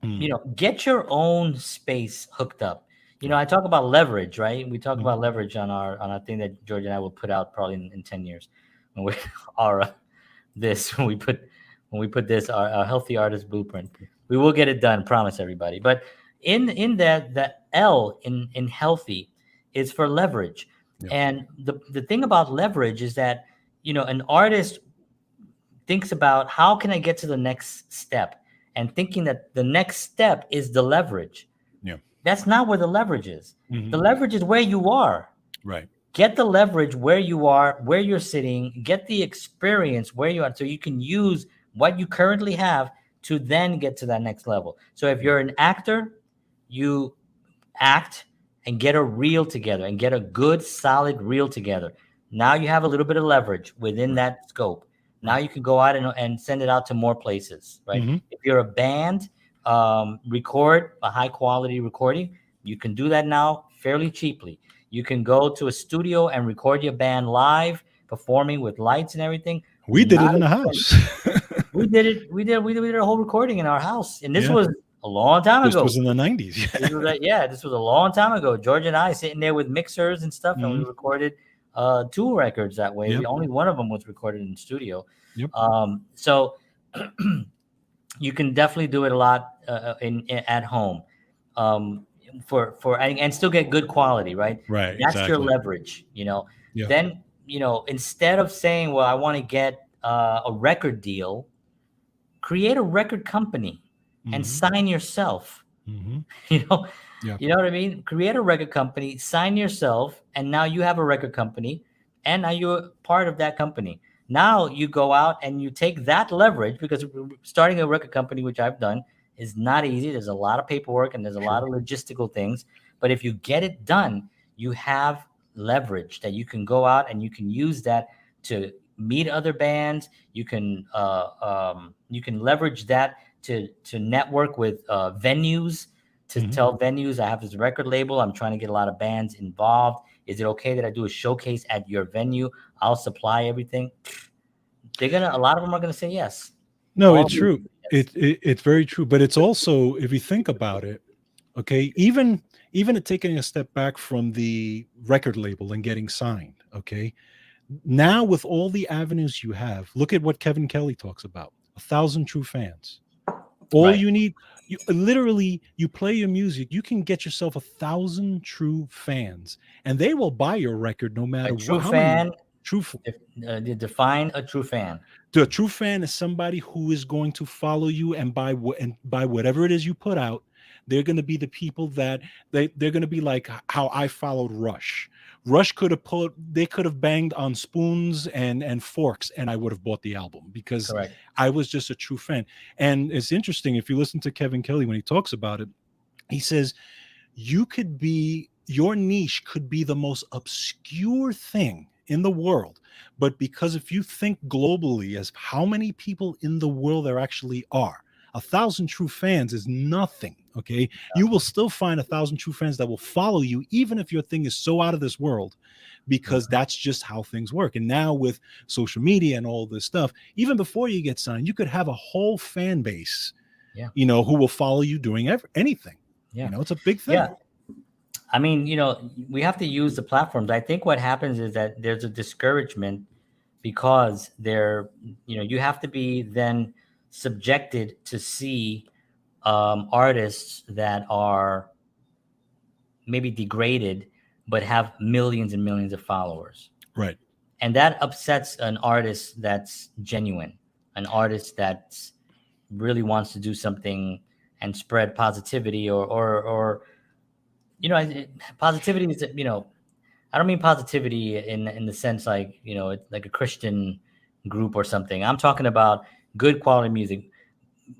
Mm. Get your own space hooked up. Right. I talk about leverage, right? We talk Hmm. about leverage on our thing that George and I will put out probably in 10 years when we our this when we put this our healthy artist blueprint. We will get it done, promise everybody. But in that, the L in healthy is for leverage. Yeah. And the thing about leverage is that an artist thinks about how can I get to the next step, and thinking that the next step is the leverage. Yeah. That's not where the leverage is. The Hmm. leverage is where you are. Right. Get the leverage where you are, where you're sitting, get the experience where you are, so you can use what you currently have to then get to that next level. So if Yeah. you're an actor, you act and get a reel together and get a good solid reel together. Now you have a little bit of leverage within Right. that scope. Now Right. you can go out and send it out to more places, right? Hmm. If you're a band, record a high quality recording. You can do that now fairly cheaply. You can go to a studio and record your band live, performing with lights and everything. We did it Not in the expensive. house. We did a whole recording in our house, and this Yeah. was a long time This ago. was in the 90s. This was a long time ago. George and I sitting there with mixers and stuff, and we Hmm. recorded two records that way. We Yep. only one of them was recorded in the studio. Yep. So you can definitely do it a lot at home, um, and still get good quality, right? Right. That's your Exactly. leverage. Yeah. Then instead of saying, "Well, I want to get a record deal," create a record company and Hmm. sign yourself. Hmm. You know, Yeah. you know what I mean? Create a record company, sign yourself, and now you have a record company, and now you're part of that company. Now you go out and you take that leverage, because starting a record company, which I've done, is not easy. There's a lot of paperwork and there's a lot Sure. of logistical things. But if you get it done, you have leverage that you can go out and you can use that to meet other bands. You can leverage that to network with venues, to Mhm. tell venues, I have this record label. I'm trying to get a lot of bands involved. Is it okay that I do a showcase at your venue? I'll supply everything. A lot of them are gonna say yes. No, All it's of them true. say yes. It's very true. But it's also, if you think about it, okay, even at taking a step back from the record label and getting signed, okay, now with all the avenues you have, look at what Kevin Kelly talks about: 1,000 true fans. All Right. you need, you literally, you play your music, you can get yourself 1,000 true fans, and they will buy your record no A matter what. true How many fan, true? define a true fan. A true fan is somebody who is going to follow you and buy whatever it is you put out. They're going to be the people that they're going to be like how I followed Rush. Rush could have put they could have banged on spoons and forks, and I would have bought the album because Correct. I was just a true fan. And it's interesting if you listen to Kevin Kelly when he talks about it. He says you could be your niche could be the most obscure thing in the world, but because if you think globally as how many people in the world there actually are, 1,000 true fans is nothing. Okay, you will still find 1,000 true fans that will follow you even if your thing is so out of this world, because Mhm. that's just how things work. And now with social media and all this stuff, even before you get signed, you could have a whole fan base, Yeah. who will follow you doing anything. Yeah. It's a big thing. Yeah. I mean, we have to use the platforms. I think what happens is that there's a discouragement because you have to be then subjected to see artists that are maybe degraded but have millions and millions of followers. Right. And that upsets an artist that's genuine, an artist that really wants to do something and spread positivity, or positivity is, I don't mean positivity in the sense like, it's like a Christian group or something. I'm talking about good quality music.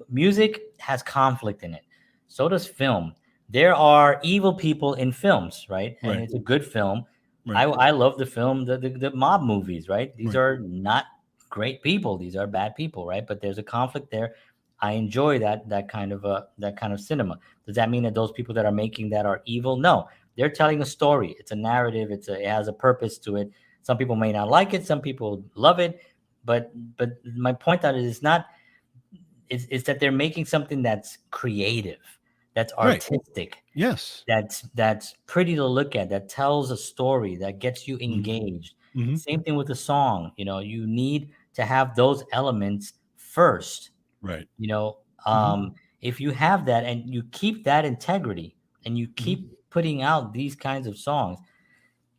Music has conflict in it. So does film. There are evil people in films, right? And Right. it's a good film. I, Right. I love the film, the mob movies, right? These Right. are not great people. These are bad people, right? But there's a conflict there. I enjoy that kind of cinema. Does that mean that those people that are making that are evil? No, they're telling a story. It's a narrative. It has a purpose to it. Some people may not like it. Some people love it. But my point on it is not is that they're making something that's creative, that's Right. artistic, Yes. that's pretty to look at, that tells a story, that gets you Mhm. engaged. Mhm. Same thing with the song. You need to have those elements first. Right. You know, Mhm. if you have that and you keep that integrity and you Mhm. keep putting out these kinds of songs,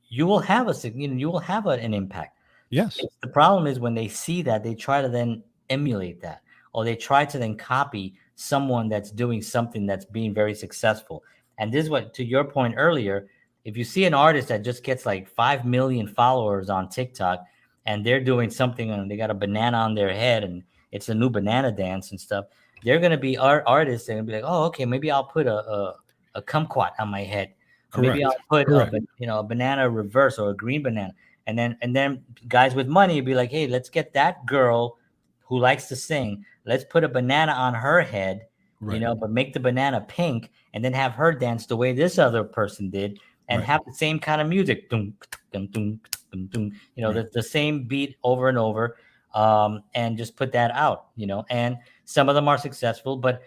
you will have you will have an impact. Yes. The problem is when they see that, they try to then emulate that, or they try to then copy someone that's doing something that's being very successful. And this is what, to your point earlier, if you see an artist that just gets like 5 million followers on TikTok and they're doing something and they got a banana on their head and it's a new banana dance and stuff, they're going to be artists. They're going to be like, oh, okay, maybe I'll put a kumquat on my head. Or maybe Correct. I'll put Correct. a banana reverse or a green banana. And then guys with money be like, hey, let's get that girl who likes to sing. Let's put a banana on her head, Right. but make the banana pink, and then have her dance the way this other person did, and Right. have the same kind of music, dum, dum, dum, dum, dum, Right. the same beat over and over, and just put that out. And some of them are successful, but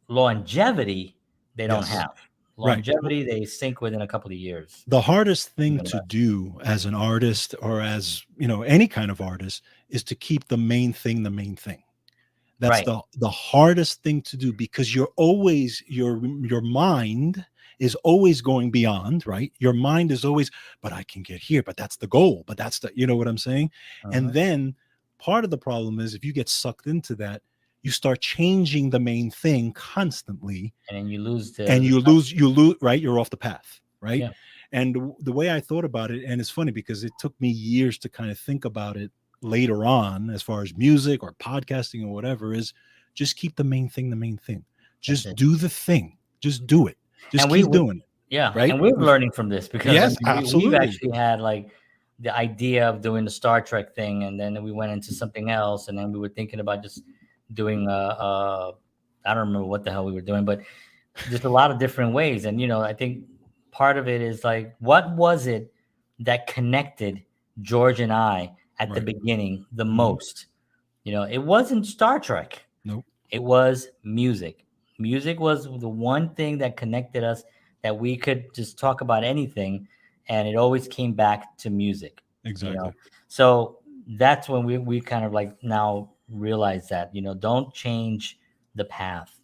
longevity they don't Yes. have. Right. Longevity they sink within a couple of years. The hardest thing Even to less. do as an artist or as, any kind of artist is to keep the main thing the main thing. That's Right. the hardest thing to do because you're always your mind is always going beyond, right? Your mind is always, but I can get here, but that's the goal, but that's the, you know what I'm saying? And Uh-huh. then part of the problem is if you get sucked into that, you start changing the main thing constantly And then you lose and you lose, right? You're off the path, right? yeah. And the way I thought about it, and it's funny because it took me years to kind of think about it later on, as far as music or podcasting or whatever, is just keep the main thing the main thing. That's Just it. do the thing. Just do it. Just And we, keep we doing it. yeah, Right? and we're learning from this because I Yes, mean we've absolutely. actually had like the idea of doing the Star Trek thing, and then we went into something else, and then we were thinking about just doing I don't remember what the hell we were doing, but just a lot of different ways. And I think part of it is like, what was it that connected George and I at the Right. beginning the Mhm. most? It wasn't Star Trek. Nope. It was music. Music was the one thing that connected us, that we could just talk about anything, and it always came back to music. You Exactly. know, so that's when we kind of like now realize that don't change the path.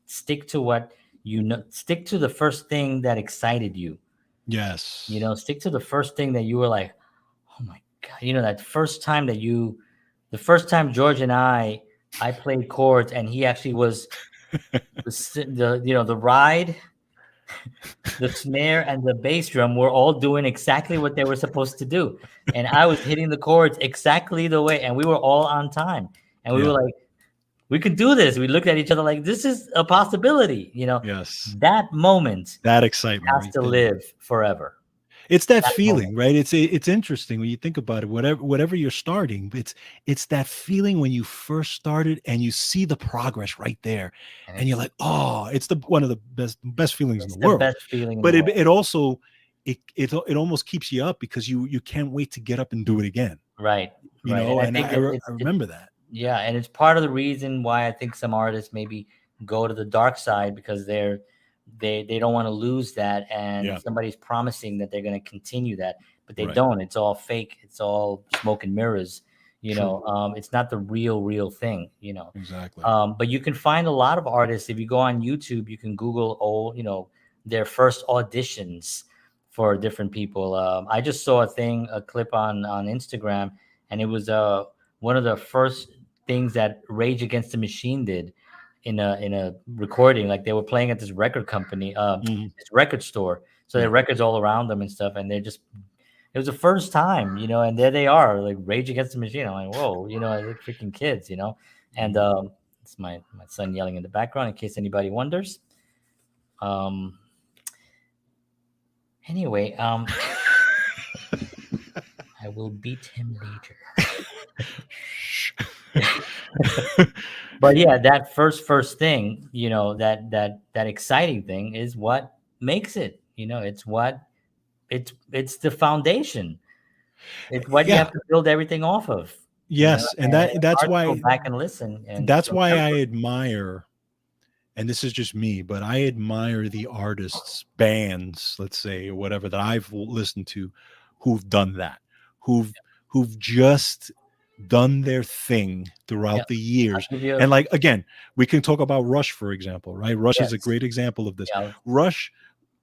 Stick to what stick to the first thing that excited you. Yes. Stick to the first thing that you were like, oh my god, that first time the first time George and I played chords, and he actually was the ride, the snare, and the bass drum were all doing exactly what they were supposed to do, and I was hitting the chords exactly the way, and we were all on time, and we were Yeah. like, we could do this. We looked at each other like, this is a possibility. Yes. That moment That excitement has right to there. live forever. It's that That moment. feeling, right? It's interesting when you think about it. Whatever you're starting, it's that feeling when you first started and you see the progress right there, And and you're it's like, oh, it's the one of the best feelings in the it's the world. best feeling in the But it world. it also it almost keeps you up because you can't wait to get up and do it again. Right, You right. And know, I and think I remember that. yeah, and it's part of the reason why I think some artists maybe go to the dark side, because they don't want to lose that, and Yeah. somebody's promising that they're going to continue that, but they Right. don't. It's all fake. It's all smoke and mirrors. True. It's not the real thing. Exactly. But you can find a lot of artists if you go on YouTube. You can Google their first auditions for different people. I just saw a clip on Instagram, and it was one of the first things that Rage Against the Machine did in a recording. Like, they were playing at this record company, Mhm. this record store. So there Yeah. are records all around them and stuff, and it was the first time, and there they are, like Rage Against the Machine. I'm like, whoa, like freaking kids. And Mhm. it's my son yelling in the background, in case anybody wonders. Um, anyway, I will beat him later. But yeah, that first thing, that exciting thing is what makes it. It's the foundation. It's what you Yeah. have to build everything off of. Yes, and And that it's that's hard to go why back and listen and that's why remember. I admire, and this is just me, but I admire the artists, bands, let's say, or whatever, that I've listened to, who've done that, who've who've just done their thing Yeah, throughout the I'll years. give you. And like again, we can talk about Rush, for example, right? Rush is a Yes. great example of this. Yeah. Rush,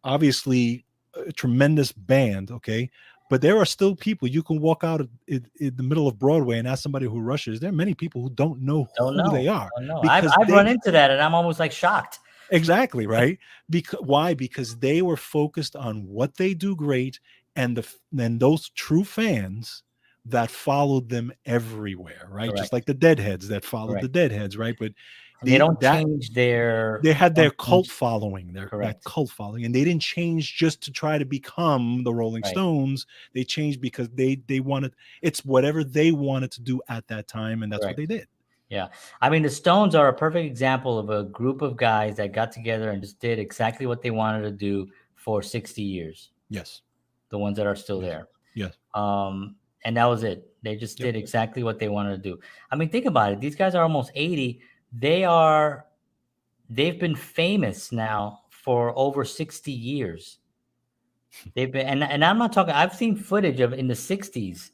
obviously, a tremendous band, okay, but there are still people, you can walk out in the middle of Broadway and ask somebody who Rush is. There are many people who don't know Don't who know. they are Don't know. I've because I've run they into that, and I'm almost like shocked. exactly, right. Because why? Because they were focused on what they do great, and then those true fans that followed them everywhere, right? Just Correct. like the Deadheads that followed the Correct. Deadheads, right? But And they don't that change their. they They had their don't cult change. following, that Correct. cult following, and they didn't change just to try to become the Rolling Right. Stones. They changed because they wanted, it's whatever they wanted to do at that time, and that's what they Correct. did. Yeah. I mean, the Stones are a perfect example of a group of guys that got together and just did exactly what they wanted to do for 60 years. Yes. The ones that are still Yes. there. Yes. And that was it. They just Yep. did exactly what they wanted to do. I mean, think about it. These guys are almost 80. They've been famous now for over 60 years. They've been, and I'm not talking, I've seen footage of in the 60s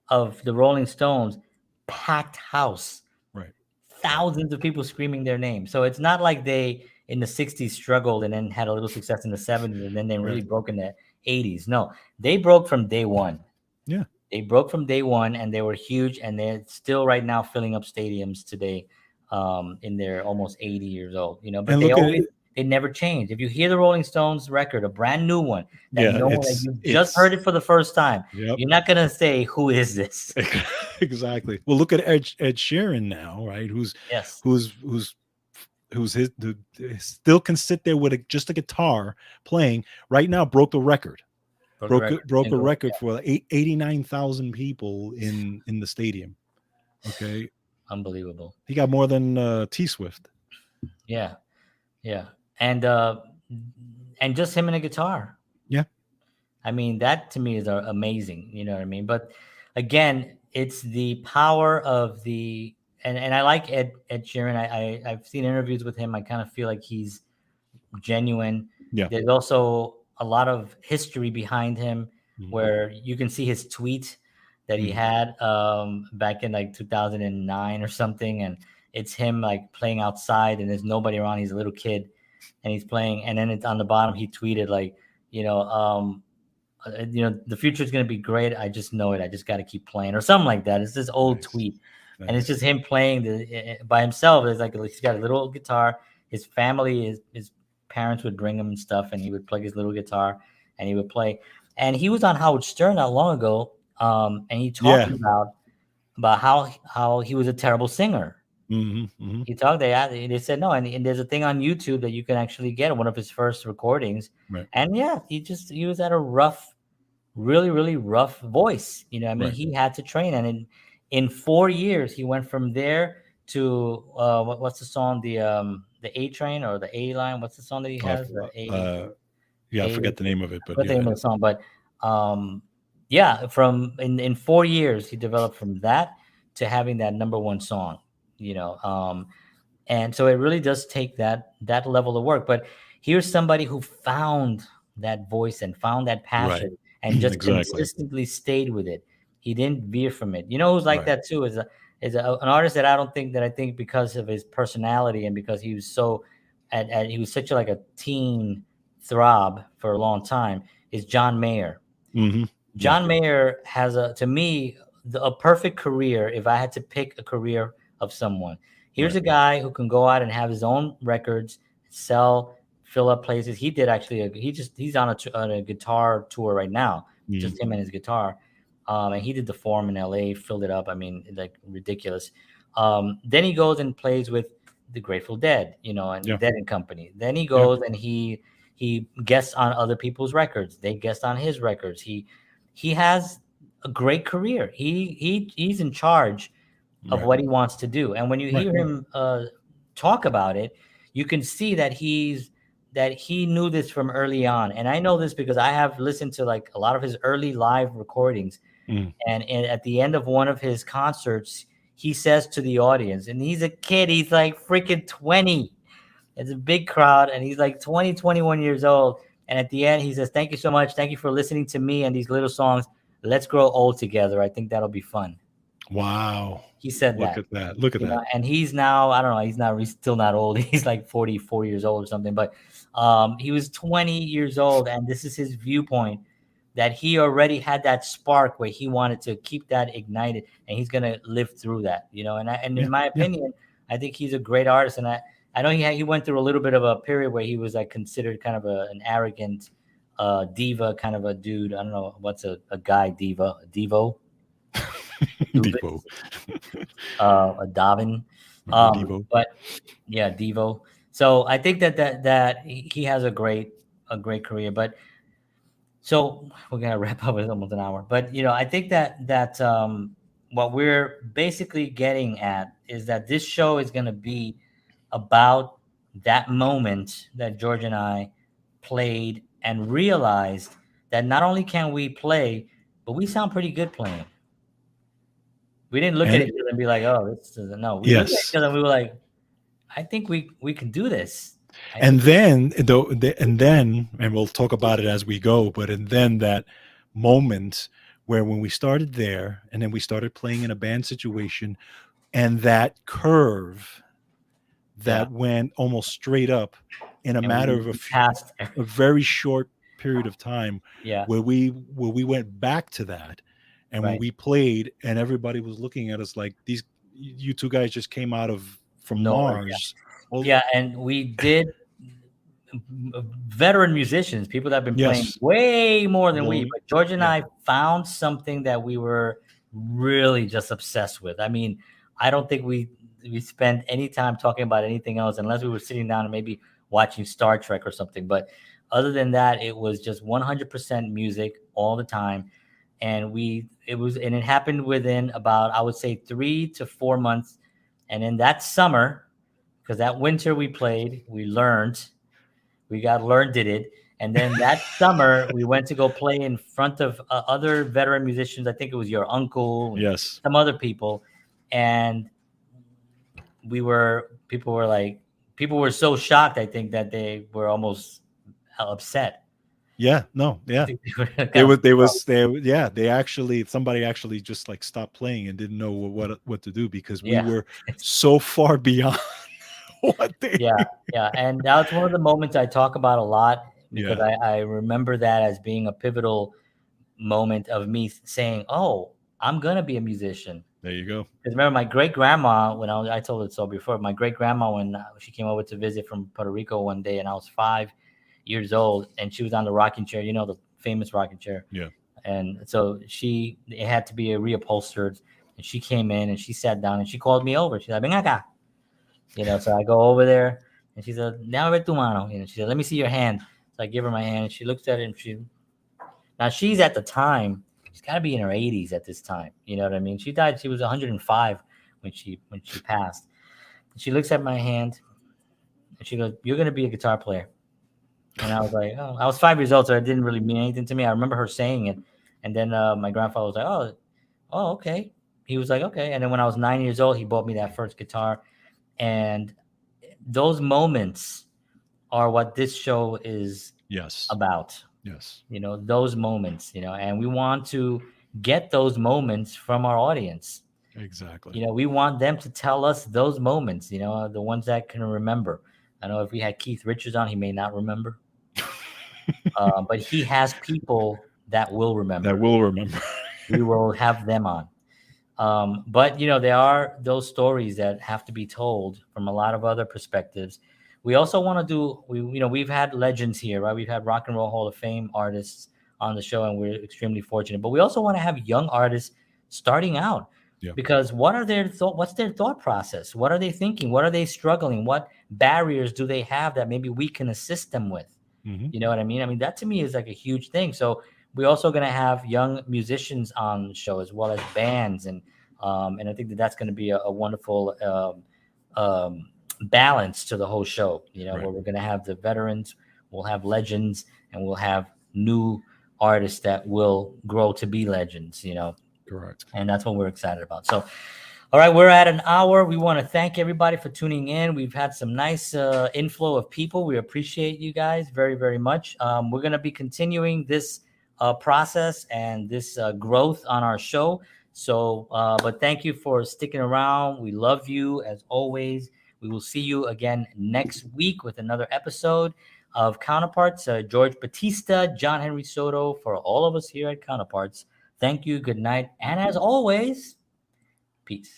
of the Rolling Stones, packed house, Right. Right. thousands of people screaming their name. So it's not like they in the 60s struggled and then had a little success in the 70s and then they really Right. broke in the 80s. No, they broke from day one. Yeah. They broke from day one, and they were huge, and they're still right now filling up stadiums today, in their almost 80 years old. But And look at it. they never changed. If you hear the Rolling Stones record, a brand new one that Yeah, no one, that you just heard it for the first time, yep. you're not gonna say, "Who is this?" exactly. Well, look at Ed Sheeran now, right? Yes, Who's who's who's still can sit there with just a guitar playing right now. Broke the record. broke the record. Broke a Single, record for 89,000 people in the stadium. Okay, unbelievable. he got more than T Swift. Yeah, yeah, and just him and a guitar. Yeah, I mean, that to me is amazing. You know what I mean? But again, it's the power of the and I like Ed Sheeran. I've seen interviews with him. I kind of feel like he's genuine. yeah. There's also a lot of history behind him Mhm. where you can see his tweet that he Mhm. had back in like 2009 or something, and it's him like playing outside and there's nobody around. He's a little kid and he's playing, and then it's on the bottom he tweeted like, you know, the future is going to be great. I just know it. I just got to keep playing or something like that. It's this old Nice, tweet, and it's nice. just him playing by himself. It's like he's got a little guitar. His family, his parents would bring him and stuff, and he would plug his little guitar and he would play. And he was on Howard Stern not long ago, and he talked Yeah. about how he was a terrible singer. Hmm. Hmm. He talked. They said no, and there's a thing on YouTube that you can actually get one of his first recordings. Right. And yeah, he was at a rough, really, really rough voice. You know, I mean, Right. he had to train, and in 4 years, he went from there to what's the song, the A Train or the A Line? What's the song that he Uh, has? The uh, yeah, I A. forget the name of it, I but forgot the yeah, name of the song, but um, yeah, from in 4 years, he developed from that to having that number one song. You know, and so it really does take that level of work. But here's somebody who found that voice and found that right. passion and just Exactly. consistently stayed with it. He didn't veer from it. You know who's like Right. that too is an artist that I don't think that I think because of his personality and because he was so he was such like a teen throb for a long time is John Mayer. Hmm. Yeah. John Mayer has to me, a perfect career. If I had to pick a career of someone, here's Right. a guy who can go out and have his own records, sell, fill up places. He did actually. He's on a guitar tour right now, Hmm. just him and his guitar. And he did the Forum in L.A., filled it up. I mean, like ridiculous. Then he goes and plays with the Grateful Dead, you know, and Yeah. Dead and Company. Then he Yeah. goes and he guests on other people's records. They guest on his records. He has a great career. He's in charge of Right. what he wants to do. And when you Right. hear him talk about it, you can see that he knew this from early on. And I know this because I have listened to like a lot of his early live recordings. Mm. And at the end of one of his concerts, he says to the audience, and he's a kid, he's like freaking 20. It's a big crowd, and he's like 20, 21 years old. And at the end, he says, "Thank you so much. Thank you for listening to me and these little songs. Let's grow old together. I think that'll be fun." Wow. He said Look that, at that. Look at you that. know, and he's now, I don't know, he's still not old. He's like 44 years old or something, but he was 20 years old, and this is his viewpoint that he already had that spark where he wanted to keep that ignited, and he's going to live through that, you know. And Yeah. in my Yeah. opinion, I think he's a great artist, and I know he went through a little bit of a period where he was like considered kind of an arrogant diva kind of a dude. I don't know what's a guy diva, a devo, Devo. a Davin. Remember Devo? But yeah, Devo. So I think that he has a great career. But so we're gonna wrap up with almost an hour. But you know, I think that what we're basically getting at is that this show is gonna be about that moment that George and I played and realized that not only can we play, but we sound pretty good playing. We didn't look at And each other and be like, "Oh, this doesn't." No, we looked at each yes. other and we were like, "I think we can do this. I And think we." then though and then and we'll talk about it as we go, but and then that moment where when we started there and then we started playing in a band situation and that curve Yeah, that went almost straight up in a and matter we of passed. a very short period of time Yeah, where we went back to that and when right. we played and everybody was looking at us like these you two guys just came out of from Nowhere. Mars. Well, Yeah, and we did veteran musicians, people that have been playing yes. way more than we. Well, But George and yeah. I found something that we were really just obsessed with. I mean, I don't think we spent any time talking about anything else unless we were sitting down and maybe watching Star Trek or something. But other than that, it was just 100% music all the time. And it happened within about, I would say, 3 to 4 months. And in that summer, because that winter we played, we got learned did it. And then that summer, we went to go play in front of other veteran musicians. I think it was your uncle and Yes. some other people. And people were so shocked, I think, that they were almost upset. Yeah. No. I Yeah. think they were kind They of was they pissed off. was they yeah, they actually somebody actually just like stopped playing and didn't know what to do because we Yeah. were so far beyond what they Yeah. Yeah. And that's one of the moments I talk about a lot because Yeah, I remember that as being a pivotal moment of me saying, "Oh, I'm gonna be a musician." there you go. Because remember, my great grandma, I told it so before, my great grandma, when she came over to visit from Puerto Rico one day, and I was 5 years old, and she was on the rocking chair, the famous rocking chair. Yeah. And so it had to be a reupholstered. And she came in and she sat down and she called me over. She's like, ven acá. So I go over there and she said, "Déjame ver tu mano." She said, "Let me see your hand." So I give her my hand and she looks at it and now she's at the time, she's got to be in her 80s at this time. You know what I mean? She died. She was 105 when she passed. She looks at my hand and she goes, "You're gonna be a guitar player." And I was like, "Oh," I was 5 years old, so it didn't really mean anything to me. I remember her saying it, and then my grandfather was like, "Oh, okay." He was like, "Okay." And then when I was 9 years old, he bought me that first guitar, and those moments are what this show is Yes. about. Yes. Those moments, and we want to get those moments from our audience. Exactly. We want them to tell us those moments, the ones that can remember. I know if we had Keith Richards on, he may not remember, but he has people that will That remember. will remember. We will have them on. But there are those stories that have to be told from a lot of other perspectives. We also want to do we've had legends here, right? We've had Rock and Roll Hall of Fame artists on the show, and we're extremely fortunate. But we also want to have young artists starting out, Yeah. because what's their thought process? What are they thinking? What are they struggling? What barriers do they have that maybe we can assist them with? Hmm. You know what I mean? I mean, that to me is like a huge thing. So we're also going to have young musicians on the show as well as bands, and I think that's going to be a wonderful balance to the whole show. Right. Where we're going to have the veterans, we'll have legends, and we'll have new artists that will grow to be legends. Correct. And that's what we're excited about. So, all right, we're at an hour. We want to thank everybody for tuning in. We've had some nice inflow of people. We appreciate you guys very, very much. We're going to be continuing this process and this growth on our show. So, but thank you for sticking around. We love you as always. We will see you again next week with another episode of Counterparts. George Batista, John Henry Soto, for all of us here at Counterparts. Thank you. Good night. And as always, peace.